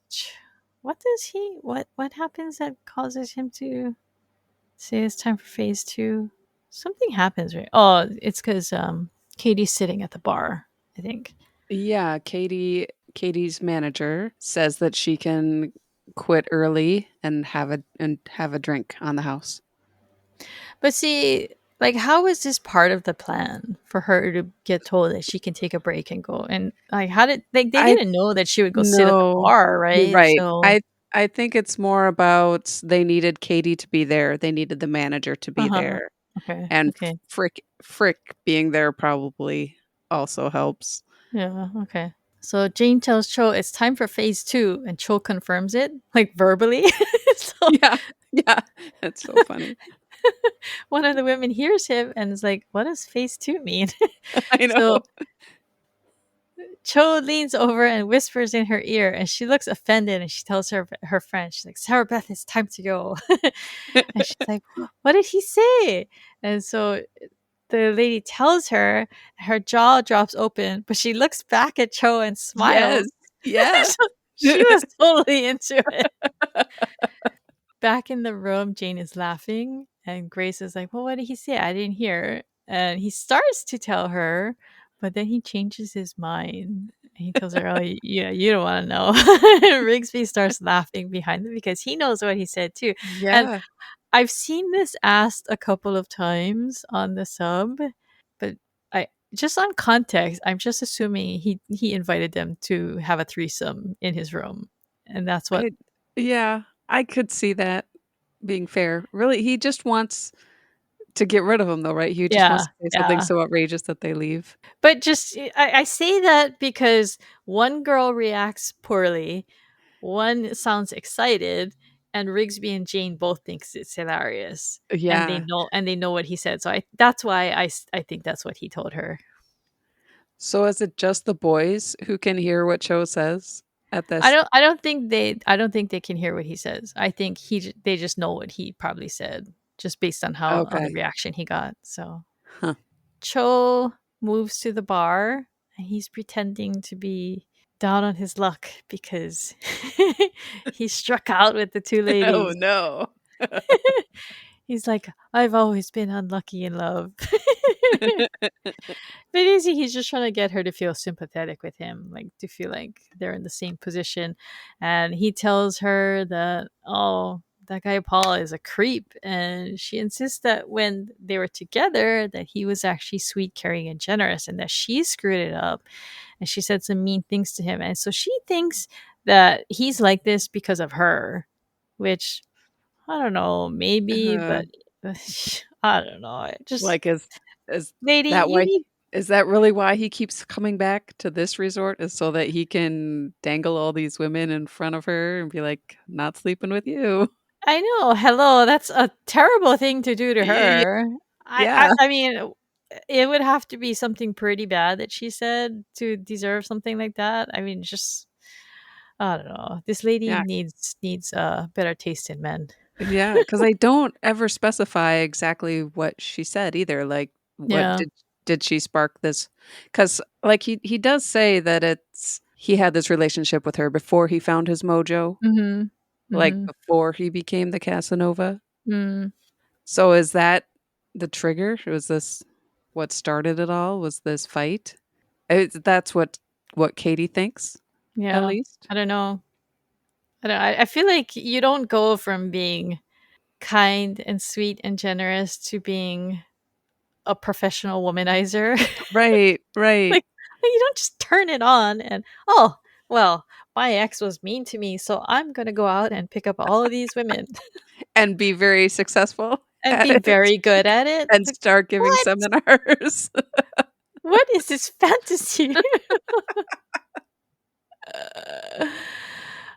what happens that causes him to say it's time for phase two? Something happens, right? Oh, it's because Katie's sitting at the bar, I think. Yeah, Katie's manager says that she can quit early and have a drink on the house. But see, like, how is this part of the plan for her to get told that she can take a break and go? And like, how did like they I didn't know that she would go sit at the No, bar, you're right? right. So, I think it's more about they needed Katie to be there. They needed the manager to uh be huh. there, Okay, and okay, Frick being there probably also helps. yeah, okay. So Jane tells Cho it's time for phase two, and Cho confirms it, like verbally. So Yeah, yeah, that's so funny. one of the women hears him and is like, "What does phase two mean?" I So know. Cho leans over and whispers in her ear, and she looks offended, and she tells her friend, she's like, "Sarah Beth, it's time to go." And she's like, "What did he say?" And so the lady tells her, her jaw drops open, but she looks back at Cho and Yes, smiles. yeah. So she was totally into it. Back in the room, Jane is laughing, and Grace is like, "Well, what did he say? I didn't hear." And he starts to tell her, but then he changes his mind. And he tells her, "Oh, yeah, you don't want to know." Rigsby starts laughing behind him because he knows what he said too. And Yeah. I've seen this asked a couple of times on the sub, but I just on context, I'm just assuming he invited them to have a threesome in his room, and that's what. I yeah, I could see that being fair. Really, he just wants to get rid of them, though, right? He just wants Yeah, to say something yeah. so outrageous that they leave. But just I say that because one girl reacts poorly, one sounds excited, and Rigsby and Jane both thinks it's hilarious, Yeah. and they know what he said. So I that's why I think that's what he told her. So is it just the boys who can hear what Cho says at this? I don't think they can hear what he says. I think they just know what he probably said just based on the Okay. reaction he got. So Huh. Cho moves to the bar and he's pretending to be down on his luck because he struck out with the two Oh, ladies. no. He's like, I've always been unlucky in love. But is he's just trying to get her to feel sympathetic with him, like to feel like they're in the same position. And he tells her that, oh, that guy Paul is a creep. And she insists that when they were together, that he was actually sweet, caring, and generous, and that she screwed it up. And she said some mean things to him. And so she thinks that he's like this because of her, which I don't know, maybe, Uh, but I don't know. I just like, is lady, that you why need. Is that really why he keeps coming back to this resort? Is so that he can dangle all these women in front of her and be like, "Not sleeping with you." I know. Hello, that's a terrible thing to do to Y her. yeah. I mean, it would have to be something pretty bad that she said to deserve something like that. I mean, just I don't know. This lady Yeah. needs better taste in men. Yeah, because they don't ever specify exactly what she said either, like, what Yeah. did she spark this? Because like, he does say that it's he had this relationship with her before he found his mojo, Mhm. like, Mhm. before he became the Casanova. Mm. So is that the trigger? Was this what started it all? Was this fight? That's what Katie thinks, at Yeah. least? I don't know. I feel like you don't go from being kind and sweet and generous to being a professional womanizer. Right, right. Like, you don't just turn it on and, "Oh, well, my ex was mean to me, so I'm gonna go out and pick up all of these women And be very successful and at be it. very good at it." And Like, start giving what? seminars. What is this fantasy?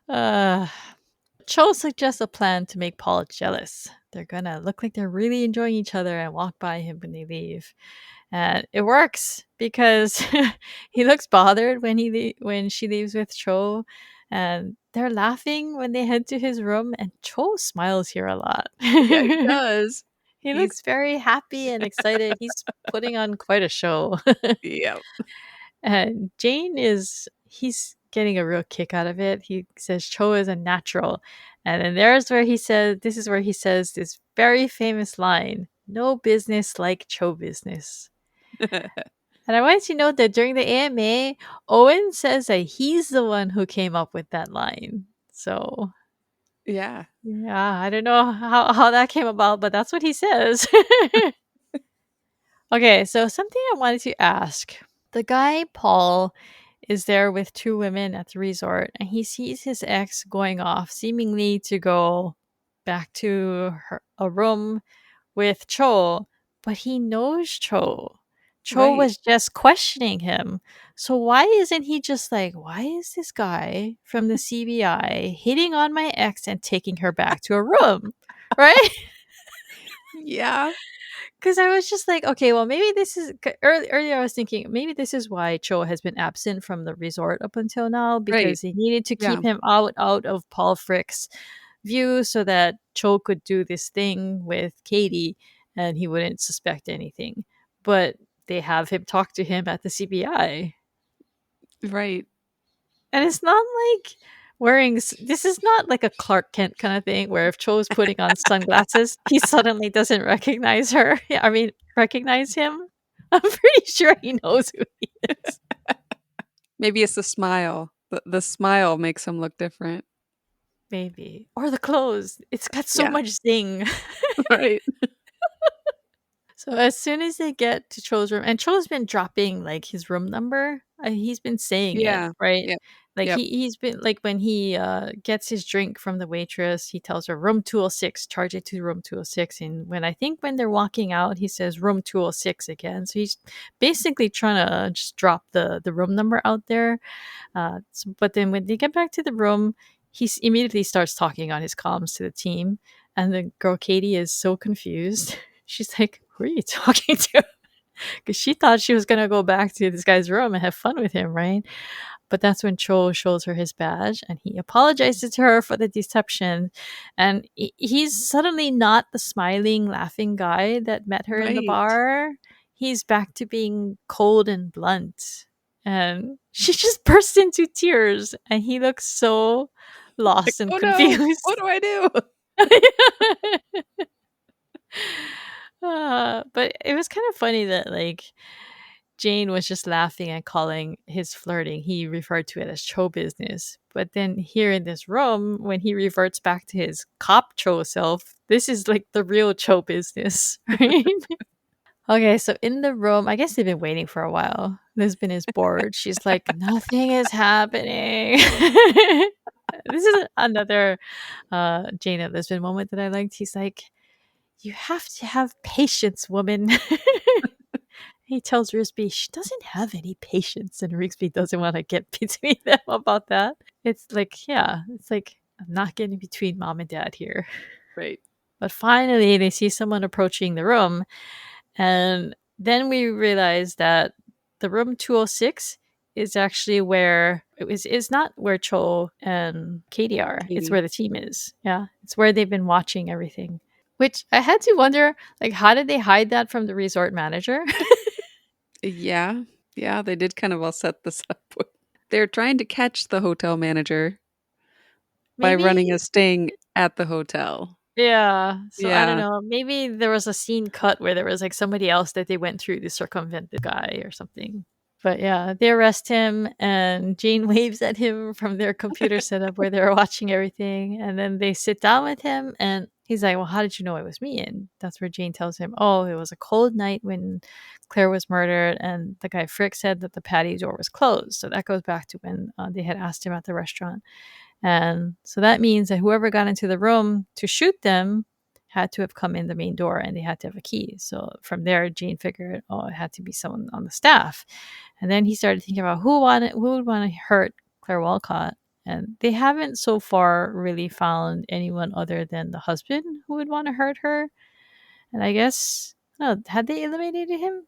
Uh, Cho suggests a plan to make Paul jealous. They're gonna look like they're really enjoying each other and walk by him when they leave. And it works because he looks bothered when when she leaves with Cho, and they're laughing when they head to his room. And Cho smiles here a lot. Yeah, he does. He He's looks very happy and excited. He's putting on quite a show. yeah. And Jane he's getting a real kick out of it. He says Cho is a natural. And then this is where he says this very famous line, no business like Cho business. And I wanted to note that during the AMA, Owen says that he's the one who came up with that line. So Yeah. yeah, I don't know how that came about, but that's what he says. Okay, so something I wanted to ask. The guy, Paul, is there with two women at the resort, and he sees his ex going off, seemingly to go back to a room with Cho, but he knows Cho. Cho Right. was just questioning him. So why isn't he just like, why is this guy from the CBI hitting on my ex and taking her back to a room? Right? Yeah. Because I was just like, okay, well, maybe this is earlier. I was thinking maybe this is why Cho has been absent from the resort up until now Right. because he needed to Yeah. keep him out of Paul Frick's view so that Cho could do this thing with Katie and he wouldn't suspect anything. But they have him talk to him at the CBI, Right. and it's not like this is not like a Clark Kent kind of thing where if Cho's putting on sunglasses, he suddenly doesn't recognize her. Yeah, I mean, recognize him. I'm pretty sure he knows who he is. Maybe it's the smile. The smile makes him look different. Maybe. Or the clothes. It's got so Yeah. much zing. Right. So as soon as they get to Cho's room, and Cho's been dropping like his room number, he's been saying it, Yeah. right? Yep. Like Yep. he's been like when he gets his drink from the waitress, he tells her room 206, charge it to room 206. And when they're walking out, he says room 206 again. So he's basically trying to just drop the room number out there. But then when they get back to the room, immediately starts talking on his comms to the team, and the girl Katie is so confused. She's like, "Who are you talking to?" Because she thought she was gonna go back to this guy's room and have fun with him, right? But that's when Cho shows her his badge, and he apologizes to her for the deception. And he's suddenly not the smiling, laughing guy that met her in the Right. bar. He's back to being cold and blunt. And she just bursts into tears, and he looks so Like, lost and "Oh, no. What confused. do I do?" But it was kind of funny that like Jane was just laughing and calling his flirting. He referred to it as show business. But then here in this room, when he reverts back to his cop cho self, this is like the real show business, right? Okay, so in the room, I guess they've been waiting for a while. Lisbon is bored. She's like, nothing is happening. This is another Jane and Lisbon moment that I liked. He's like, you have to have patience, woman. He tells Rigsby she doesn't have any patience, and Rigsby doesn't want to get between them about that. It's like, yeah, it's like, I'm not getting between mom and dad here. Right. But finally, they see someone approaching the room, and then we realize that the room 206 is actually where it's not where Cho and Katie are. It's Katie. where the team is. Yeah, it's where they've been watching everything. Which I had to wonder, like, how did they hide that from the resort manager? Yeah. Yeah, they did kind of all set this up. They're trying to catch the hotel manager by running Maybe, a sting at the hotel. yeah. So I don't Yeah. know. Maybe there was a scene cut where there was like somebody else that they went through to circumvent the guy or something. But yeah, they arrest him, and Jane waves at him from their computer setup where they're watching everything. And then they sit down with him, and he's like, "Well, how did you know it was me?" And that's where Jane tells him, "Oh, it was a cold night when Claire was murdered, and the guy Frick said that the patio door was closed." So that goes back to when they had asked him at the restaurant. And so that means that whoever got into the room to shoot them had to have come in the main door, and they had to have a key. So from there, Jane figured, oh, it had to be someone on the staff. And then he started thinking about who would want to hurt Claire Walcott. And they haven't so far really found anyone other than the husband who would want to hurt her. And I guess, no, had they eliminated him?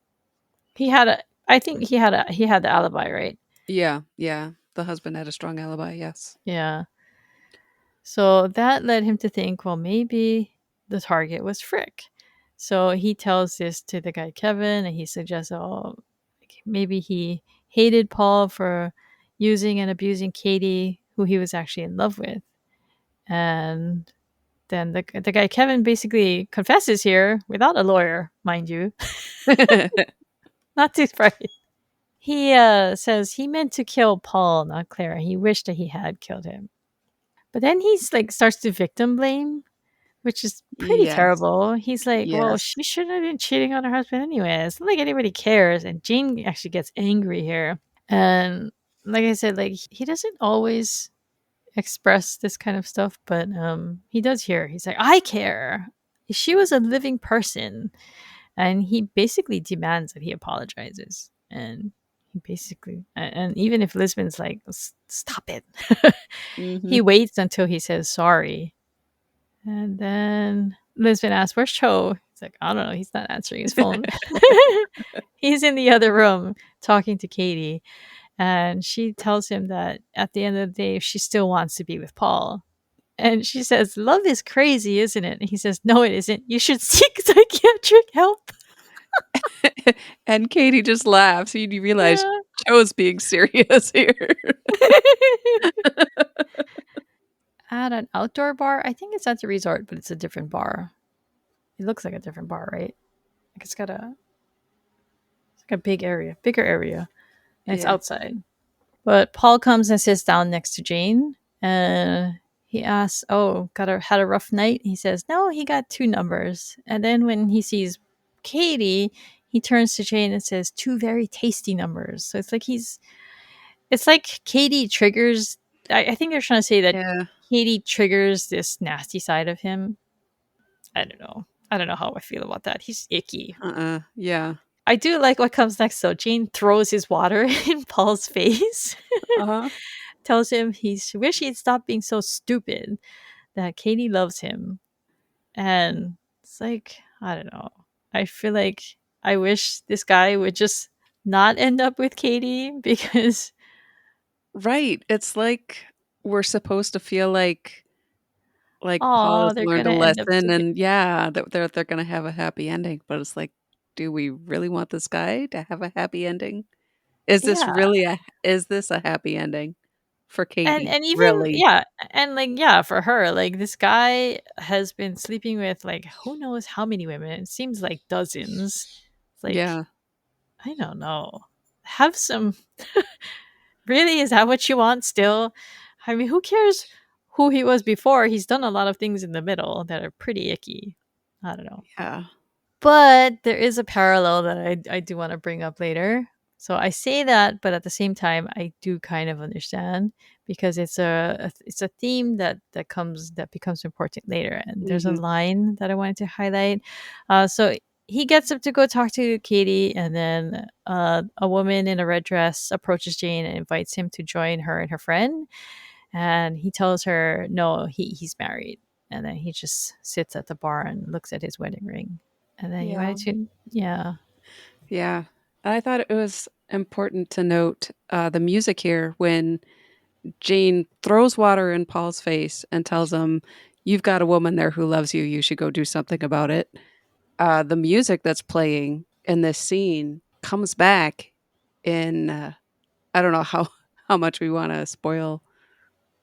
I think he had the alibi, right? Yeah. Yeah. The husband had a strong alibi, yes. Yeah. So that led him to think, well, maybe the target was Frick. So he tells this to the guy Kevin, and he suggests, oh, maybe he hated Paul for using and abusing Katie, who he was actually in love with. And then the guy Kevin basically confesses here without a lawyer, mind you, not too surprised. He says he meant to kill Paul, not Clara. He wished that he had killed him. But then he's like starts to victim blame, which is pretty Yes. terrible. He's like, well, Yes. she shouldn't have been cheating on her husband anyway. It's not like anybody cares. And Jane actually gets angry here. And like I said, like he doesn't always express this kind of stuff, but he does here. He's like, I care. She was a living person. And he basically demands that he apologizes. And he basically, and even if Lisbon's like, stop it, he Mhm. waits until he says sorry. And then Lisbon asks, where's Cho? He's like, I don't know. He's not answering his phone. He's in the other room talking to Katie. And she tells him that at the end of the day, she still wants to be with Paul. And she says, love is crazy, isn't it? And he says, no, it isn't. You should seek psychiatric help. And Katie just laughs. You realize Yeah. Joe's being serious here. At an outdoor bar. I think it's at the resort, but it's a different bar. It looks like a different bar, right? Like it's like a bigger area. And it's Yeah. outside. But Paul comes and sits down next to Jane, and he asks, "Oh, had a rough night?" He says, "No, he got two numbers." And then when he sees Katie, he turns to Jane and says, "Two very tasty numbers." So it's like Katie triggers. I think they're trying to say that Yeah. Katie triggers this nasty side of him. I don't know. I don't know how I feel about that. He's icky. Yeah. I do like what comes next though. Jane throws his water in Paul's face. Uh-huh. Tells him he wish he'd stop being so stupid, that Katie loves him. And it's like, I don't know. I feel like I wish this guy would just not end up with Katie because, Right. It's like we're supposed to feel like Paul oh, has they're learned gonna a end up lesson together. and yeah, that they're gonna have a happy ending. But it's like, do we really want this guy to have a happy ending? Yeah. Is this a happy ending for Katie? And even, Really? yeah, and like, yeah, for her, like this guy has been sleeping with like who knows how many women. It seems like dozens. It's like, Yeah. I don't know. Have some. Really? Is that what you want still? I mean, who cares who he was before? He's done a lot of things in the middle that are pretty icky. I don't know. Yeah. But there is a parallel that I do want to bring up later. So I say that, but at the same time, I do kind of understand because it's a theme that becomes important later. And there's a Mhm. line that I wanted to highlight. So he gets up to go talk to Katie, and then a woman in a red dress approaches Jane and invites him to join her and her friend. And he tells her, no, he's married. And then he just sits at the bar and looks at his wedding ring. And then he Yeah. wanted to, yeah. Yeah. I thought it was important to note the music here when Jane throws water in Paul's face and tells him, "You've got a woman there who loves you. You should go do something about it." The music that's playing in this scene comes back in, I don't know how how much we want to spoil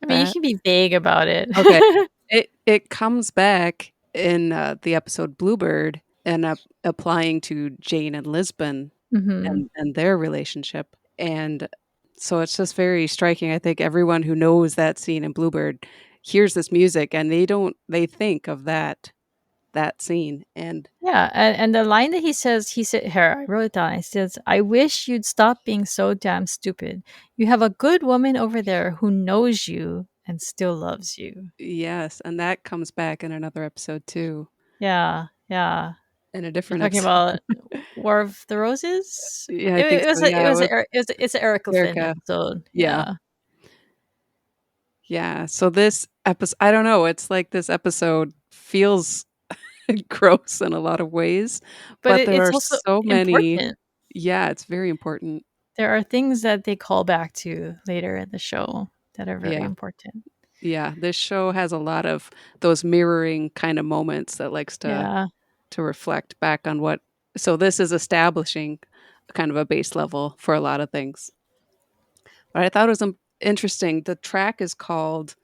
I mean, you that. can be vague about it. Okay. It comes back in, the episode Bluebird and applying to Jane and Lisbon hmm and their relationship, and so it's just very striking. I think everyone who knows that scene in Bluebird hears this music and they think of that scene, and Yeah, and the line that he said here, I wrote it down. He says, "I wish you'd stop being so damn stupid. You have a good woman over there who knows you and still loves you." yes, and that comes back in another episode too, Yeah, yeah. in a You're different talking episode. about War of the Roses? Yeah, I think so, It yeah, was with it's an Erica Flynn Erica. episode. Yeah. Yeah. Yeah, so this episode, I don't know, it's like this episode feels gross in a lot of ways, But but there it's are also so many. important. Yeah, it's very important. There are things that they call back to later in the show that are very Yeah. important. Yeah, this show has a lot of those mirroring kind of moments that likes Yeah. to reflect back on what, so this is establishing kind of a base level for a lot of things. But I thought it was interesting. The track is called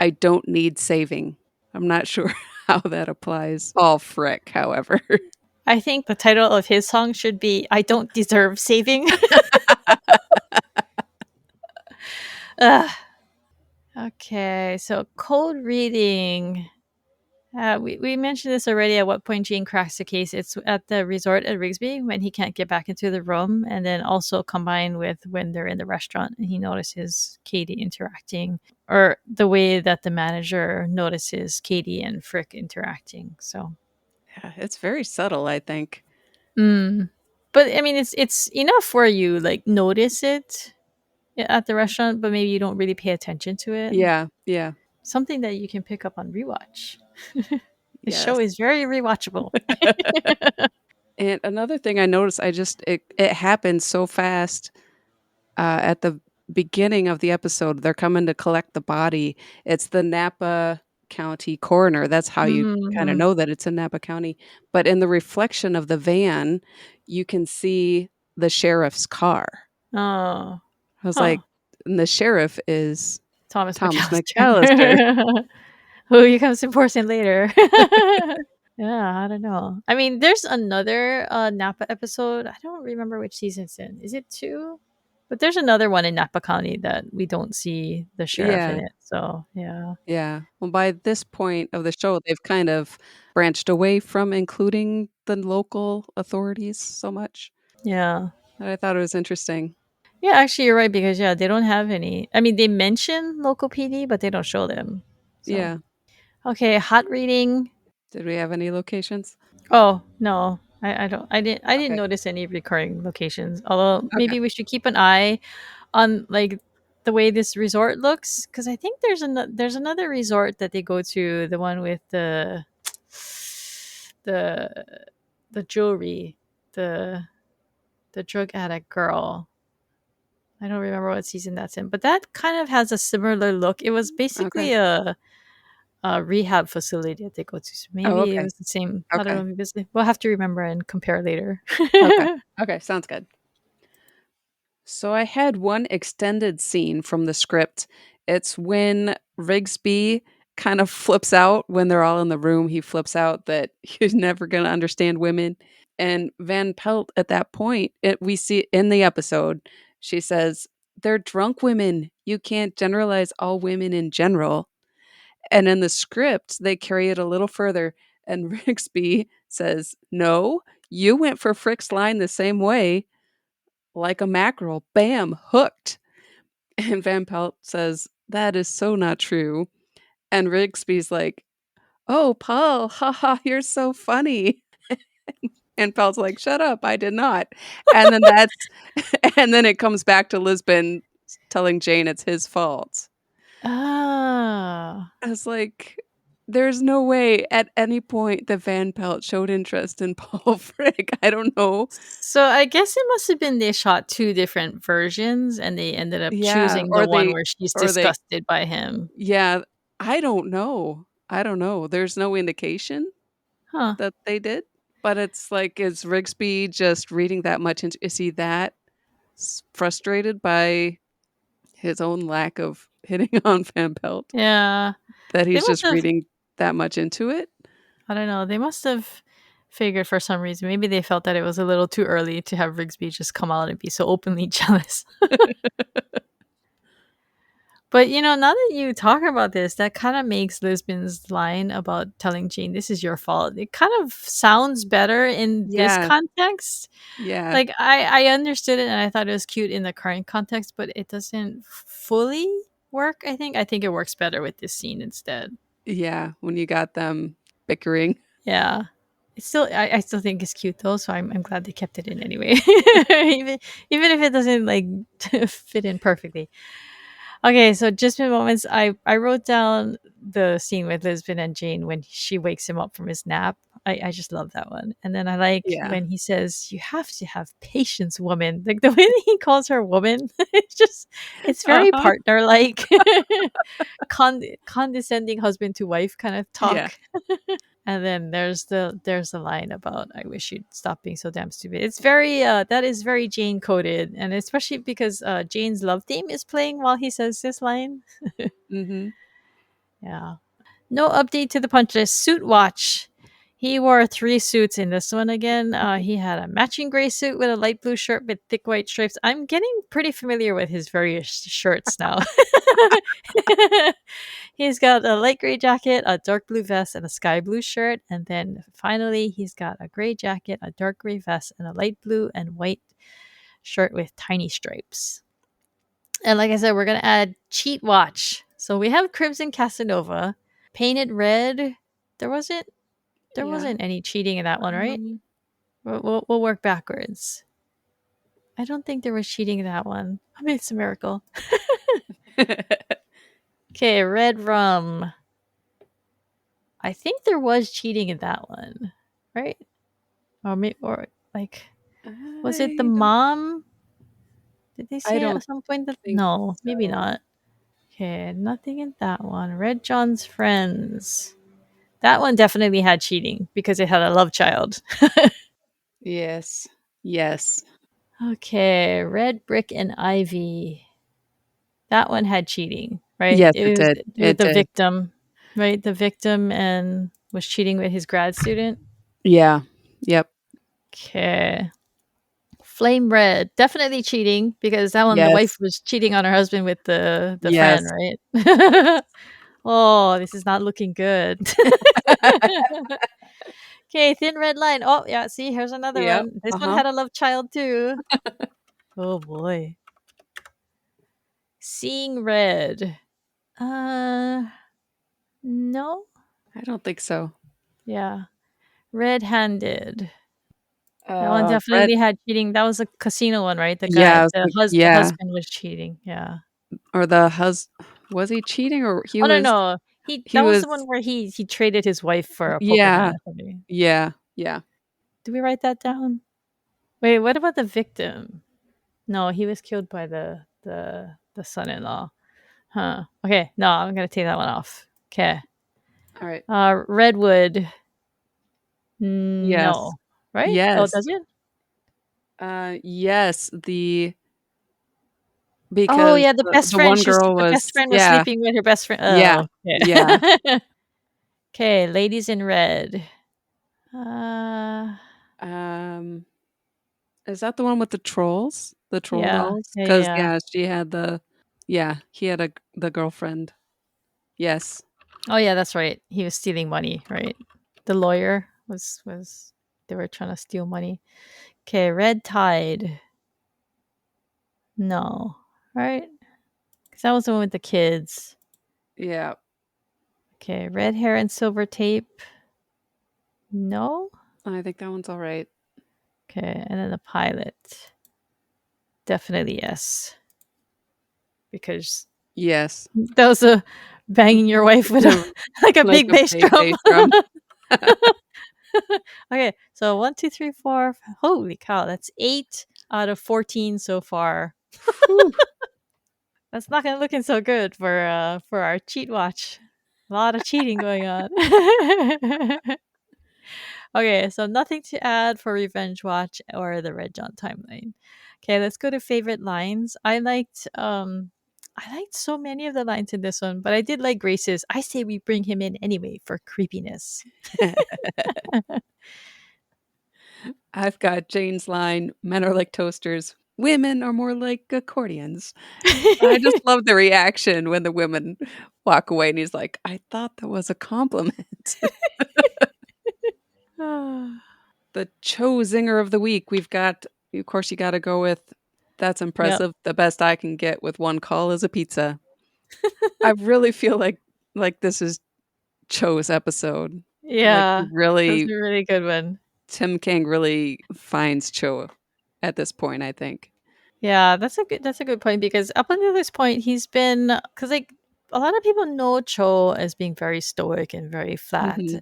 "I Don't Need Saving." I'm not sure how that applies. All Frick, however. I think the title of his song should be "I Don't Deserve Saving." Ugh. Okay, so cold reading. We mentioned this already. At what point Jane cracks the case? It's at the resort at Rigsby when he can't get back into the room, and then also combined with when they're in the restaurant and he notices Katie interacting, or the way that the manager notices Katie and Frick interacting. So, Yeah, it's very subtle, I think. mm. But I mean, it's enough where you like notice it at the restaurant, but maybe you don't really pay attention to it. Yeah, yeah, Something that you can pick up on rewatch. The show yes. is very rewatchable. And another thing I noticed, it happened so fast. At the beginning of the episode, they're coming to collect the body. It's the Napa County coroner. That's how you kind of Mhm. know that it's in Napa County. But in the reflection of the van, you can see the sheriff's car. Oh, I was huh. like, and the sheriff is Thomas Thomas McAllister. McAllister, who becomes important later. Yeah, I don't know. I mean, there's another Napa episode. I don't remember which season it's in. Is it two? But there's another one in Napa County that we don't see the sheriff in Yeah, it. So yeah, yeah. Well, by this point of the show, they've kind of branched away from including the local authorities so much. yeah, And I thought it was interesting. yeah. Actually, you're right because yeah, they don't have any. I mean, they mention local PD, but they don't show them. So Yeah. okay, hot reading. Did we have any locations? Oh no, I didn't Okay. notice any recurring locations. Although Okay. maybe we should keep an eye on like the way this resort looks, because I think there's another resort that they go to, the one with the the jewelry, the the drug addict girl. I don't remember what season that's in, but that kind of has a similar look. It was Okay. basically a rehab facility that they go to. So Oh, maybe it okay. was the same. I don't Okay. know. Maybe we'll have to remember and compare later. Okay. Okay. Sounds good. So I had one extended scene from the script. It's when Rigsby kind of flips out when they're all in the room. He flips out that he's never going to understand women. And Van Pelt, at that point, we see in the episode, she says, "They're drunk women. You can't generalize all women in general." And in the script, they carry it a little further. And Rigsby says, "No, you went for Frick's line the same way, like a mackerel. Bam, hooked." And Van Pelt says, "That is so not true." And Rigsby's like, "Oh, Paul, haha, you're so funny." And Pelt's like, "Shut up, I did not." And then that's and then it comes back to Lisbon telling Jane it's his fault. Ah. I was like, there's no way at any point that Van Pelt showed interest in Paul Frick. I don't know. So I guess it must have been they shot 2 different versions, and they ended up Yeah, choosing the one where she's or they disgusted by him. yeah, I don't know. I don't know. There's no indication Huh. that they did, but it's like, is Rigsby just reading that much into is he that frustrated by his own lack of hitting on Van Pelt Yeah. that They he's must just have reading that much into it? I don't know, they must have figured for some reason, maybe they felt that it was a little too early to have Rigsby just come out and be so openly jealous. But, now that you talk about this, that kinda makes Lisbon's line about telling Jane, "This is your fault." It kind of sounds better in this Yeah, context. yeah, Like, I understood it and I thought it was cute in the current context, but it doesn't fully work, I think. I think it works better with this scene instead. yeah, when you got them bickering. Yeah. I still think it's cute though, so I'm glad they kept it in anyway. even even if it doesn't like fit in perfectly. Okay, so just in moments, I wrote down the scene with Lisbon and Jane when she wakes him up from his nap. I just love that one. And then I like Yeah. when he says, "You have to have patience, woman." Like the way that he calls her woman, it's very Uh-huh. partner like, condescending husband to wife kind of Yeah. talk. And then there's the line about I wish you'd stop being so damn stupid. It's very that is very Jane coded, and especially because Jane's love theme is playing while he says this line. Mhm. Yeah. No update to the punch list. Suit watch. He wore 3 suits in this one again. He had a matching gray suit with a light blue shirt with thick white stripes. I'm getting pretty familiar with his various shirts now. He's got a light gray jacket, a dark blue vest, and a sky blue shirt. And then finally, he's got a gray jacket, a dark gray vest, and a light blue and white shirt with tiny stripes. And like I said, we're going to add cheat watch. So we have Crimson Casanova, painted red. There wasn't there Yeah. wasn't any cheating in that one, right? Um, We'll work backwards. I don't think there was cheating in that one. I mean, it's a miracle. Okay, red rum. I think there was cheating in that one, right? Or like, was it the mom? Did they I say don't at some point that think no, maybe so. not. Okay, nothing in that one. Red John's friends. That one definitely had cheating because it had a love child. Yes. Yes. Okay, Red Brick and Ivy. That one had cheating, right? Yes, it It was did. with It the did. victim, right? The victim and was cheating with his grad student. Yeah. Yep. Okay. Flame Red, definitely cheating because that one the wife Yes. was cheating on her husband with the friend, Yes. right? Oh, this is not looking good. Okay, Thin Red Line. Oh, yeah, see, here's another Yep. one. This one Uh-huh. had a love child too. Oh boy. Seeing Red. Uh no. I don't think so. Yeah. Red-handed. That one Red definitely had cheating. That was a casino one, right? The yeah, I guy, was like the yeah, husband was cheating. Yeah. or the was he cheating or Oh no, no. he That was was the one where he traded his wife for a poker hand yeah, or something. yeah, yeah. Did we write that down? Wait, what about the victim? No, he was killed by the son-in-law. Huh. Okay, no, I'm gonna take that one off. Okay. All right. Redwood. Yes. No. Right? Oh, Yes. does it? Yes, the Oh because yeah, the best the friend. one girl The best was friend was yeah, sleeping with her best friend. yeah, Oh, yeah. okay. Okay, ladies in red. Uh, Um, is that the one with the trolls? The troll yeah, dolls? yeah, yeah, Because yeah. yeah, she had he had the girlfriend. Yes. Oh yeah, that's right. He was stealing money, right? The lawyer was they were trying to steal money. Okay, red tide. No, right? Because that was the one with the kids. Yeah. Okay, red hair and silver tape. No. I think that one's all right. Okay, and then the pilot. Definitely yes. Because Yes. that was a banging your wife with a like a Like big a bass big drum. bass drum. Okay, so 1, 2, 3, 4. Holy cow, that's 8 out of 14 so far. Whew. That's not gonna looking so good for our cheat watch. A lot of cheating going on. Okay, so nothing to add for Revenge Watch or the Red John timeline. Okay, let's go to favorite lines. I liked so many of the lines in this one, but I did like Grace's. I say we bring him in anyway for creepiness. I've got Jane's line, men are like toasters, women are more like accordions. I just love the reaction when the women walk away and he's like, I thought that was a compliment. The Cho Zinger of the week. We've got, of course, you got to go with that's Yep. impressive. The best I can get with one call is a pizza. I really feel like this is Cho's episode. Like Yeah, that's really, a really good one. Tim King really finds Cho at this point, I think. Yeah, that's a good point because up until this point he's been because like a lot of people know Cho as being very stoic and very flat, Mhm.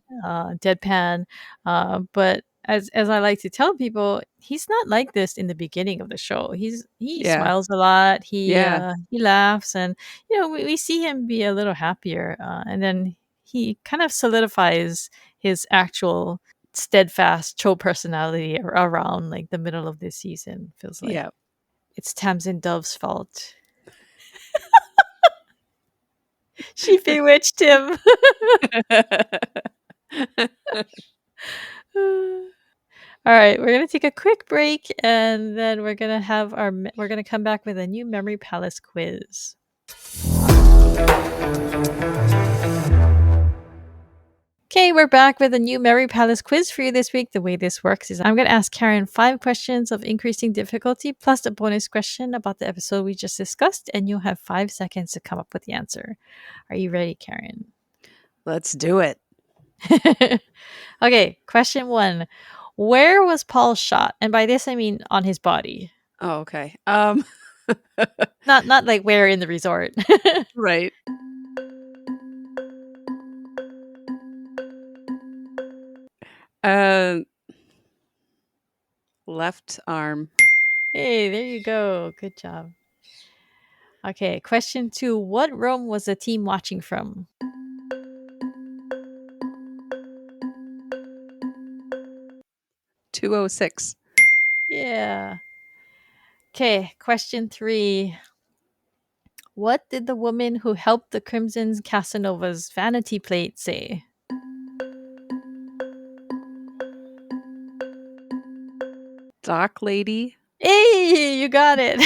deadpan. But as I like to tell people, he's not like this in the beginning of the show. He Yeah. smiles a lot. Yeah. He laughs, and we see him be a little happier, and then he kind of solidifies his actual steadfast Cho personality around like the middle of this season. Feels like. Yeah. It's Tamsin Dove's fault. She bewitched him. All right, we're gonna take a quick break, and then we're gonna come back with a new Memory Palace quiz. Okay, we're back with a new Memory Palace quiz for you this week. The way this works is I'm going to ask Karin 5 questions of increasing difficulty plus a bonus question about the episode we just discussed, and you'll have 5 seconds to come up with the answer. Are you ready, Karin? Let's do it. Okay, question 1. Where was Paul shot? And by this I mean on his body. Oh, okay. Not like where in the resort. Right. Uh, left arm. Hey, there you go. Good job. Okay, question 2. What room was the team watching from? 206. Yeah. Okay, question 3. What did the woman who helped the Crimson's Casanova's vanity plate say? Dock lady. Hey, you got it.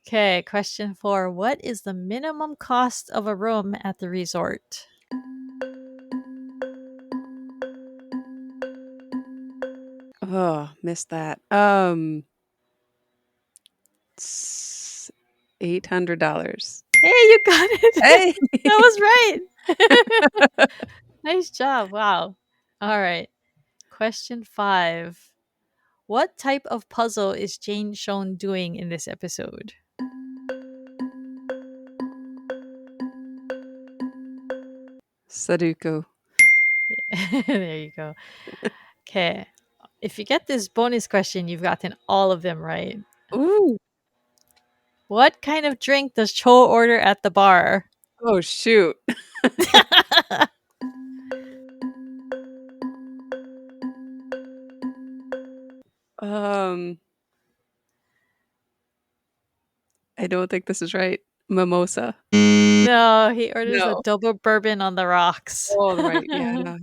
Okay, question 4. What is the minimum cost of a room at the resort? Oh, missed that. $800. Hey, you got it. Hey. That was right. Nice job. Wow. All right. Question 5. What type of puzzle is Jane shown doing in this episode? Sudoku. There you go. Okay. If you get this bonus question, you've gotten all of them right. Ooh. What kind of drink does Cho order at the bar? Oh, shoot. Um, I don't think this is right. Mimosa. No, he orders a No. double bourbon on the rocks. Oh, right. Yeah, no.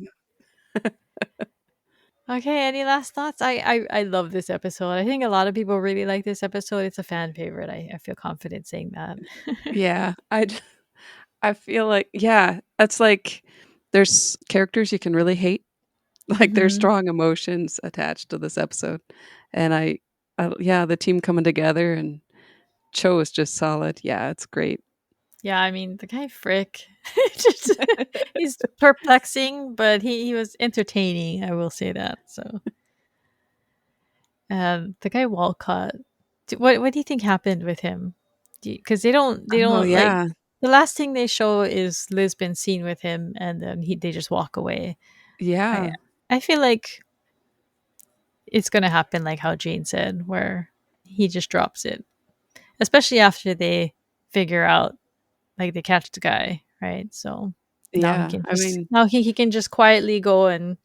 Okay, any last thoughts? I love this episode. I think a lot of people really like this episode. It's a fan favorite. I feel confident saying that. Yeah. I feel like, yeah, that's like there's characters you can really hate. Like there's Hmm. strong emotions attached to this episode. And yeah, the team coming together and Cho is just solid. Yeah, it's great. Yeah, I mean, the guy Frick. Just, he's perplexing, but he was entertaining. I will say that. So, the guy Walcott. What do you think happened with him? Because Oh, they don't like yeah. the last thing they show is Lisbon scene with him, and then they just walk away. I Yeah. I feel like it's gonna happen like how Jane said, where he just drops it, especially after they figure out like they catch the guy, right? So Yeah. I mean, now he can just quietly go and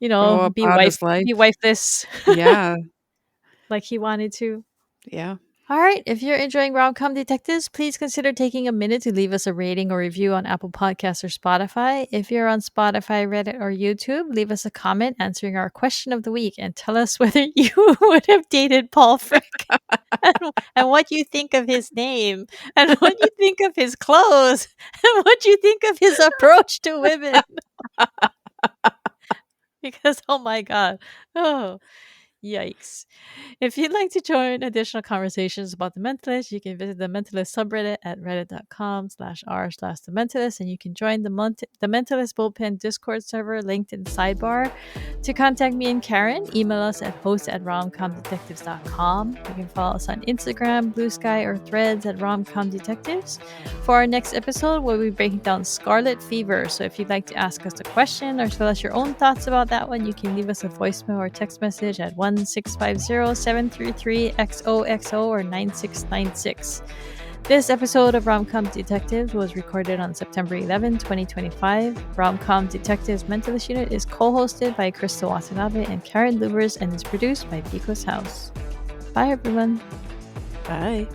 go about his life. be wifeless Yeah. like he wanted to. Yeah. All right. If you're enjoying Rom-Com Detectives, please consider taking a minute to leave us a rating or review on Apple Podcasts or Spotify. If you're on Spotify, Reddit, or YouTube, leave us a comment answering our question of the week and tell us whether you would have dated Paul Frick and what you think of his name and what you think of his clothes and what you think of his approach to women. Because, oh my God. Oh, yikes. If you'd like to join additional conversations about The Mentalist, you can visit the Mentalist subreddit at reddit.com/r/The Mentalist, and you can join the Mentalist Bullpen Discord server linked in the sidebar. To contact me and Karin, email us at host@romcomdetectives.com. You can follow us on Instagram, Blue Sky, or Threads at romcomdetectives. For our next episode, we'll be breaking down Scarlet Fever, so if you'd like to ask us a question or tell us your own thoughts about that one, you can leave us a voicemail or text message at 1-650-733-XOXO or 9696. This episode of Rom-Com Detectives was recorded on September 11, 2025. Rom-Com Detectives Mentalist Unit is co-hosted by Crystal Watanabe and Karin Lubbers and is produced by Pico's House. Bye, everyone. Bye.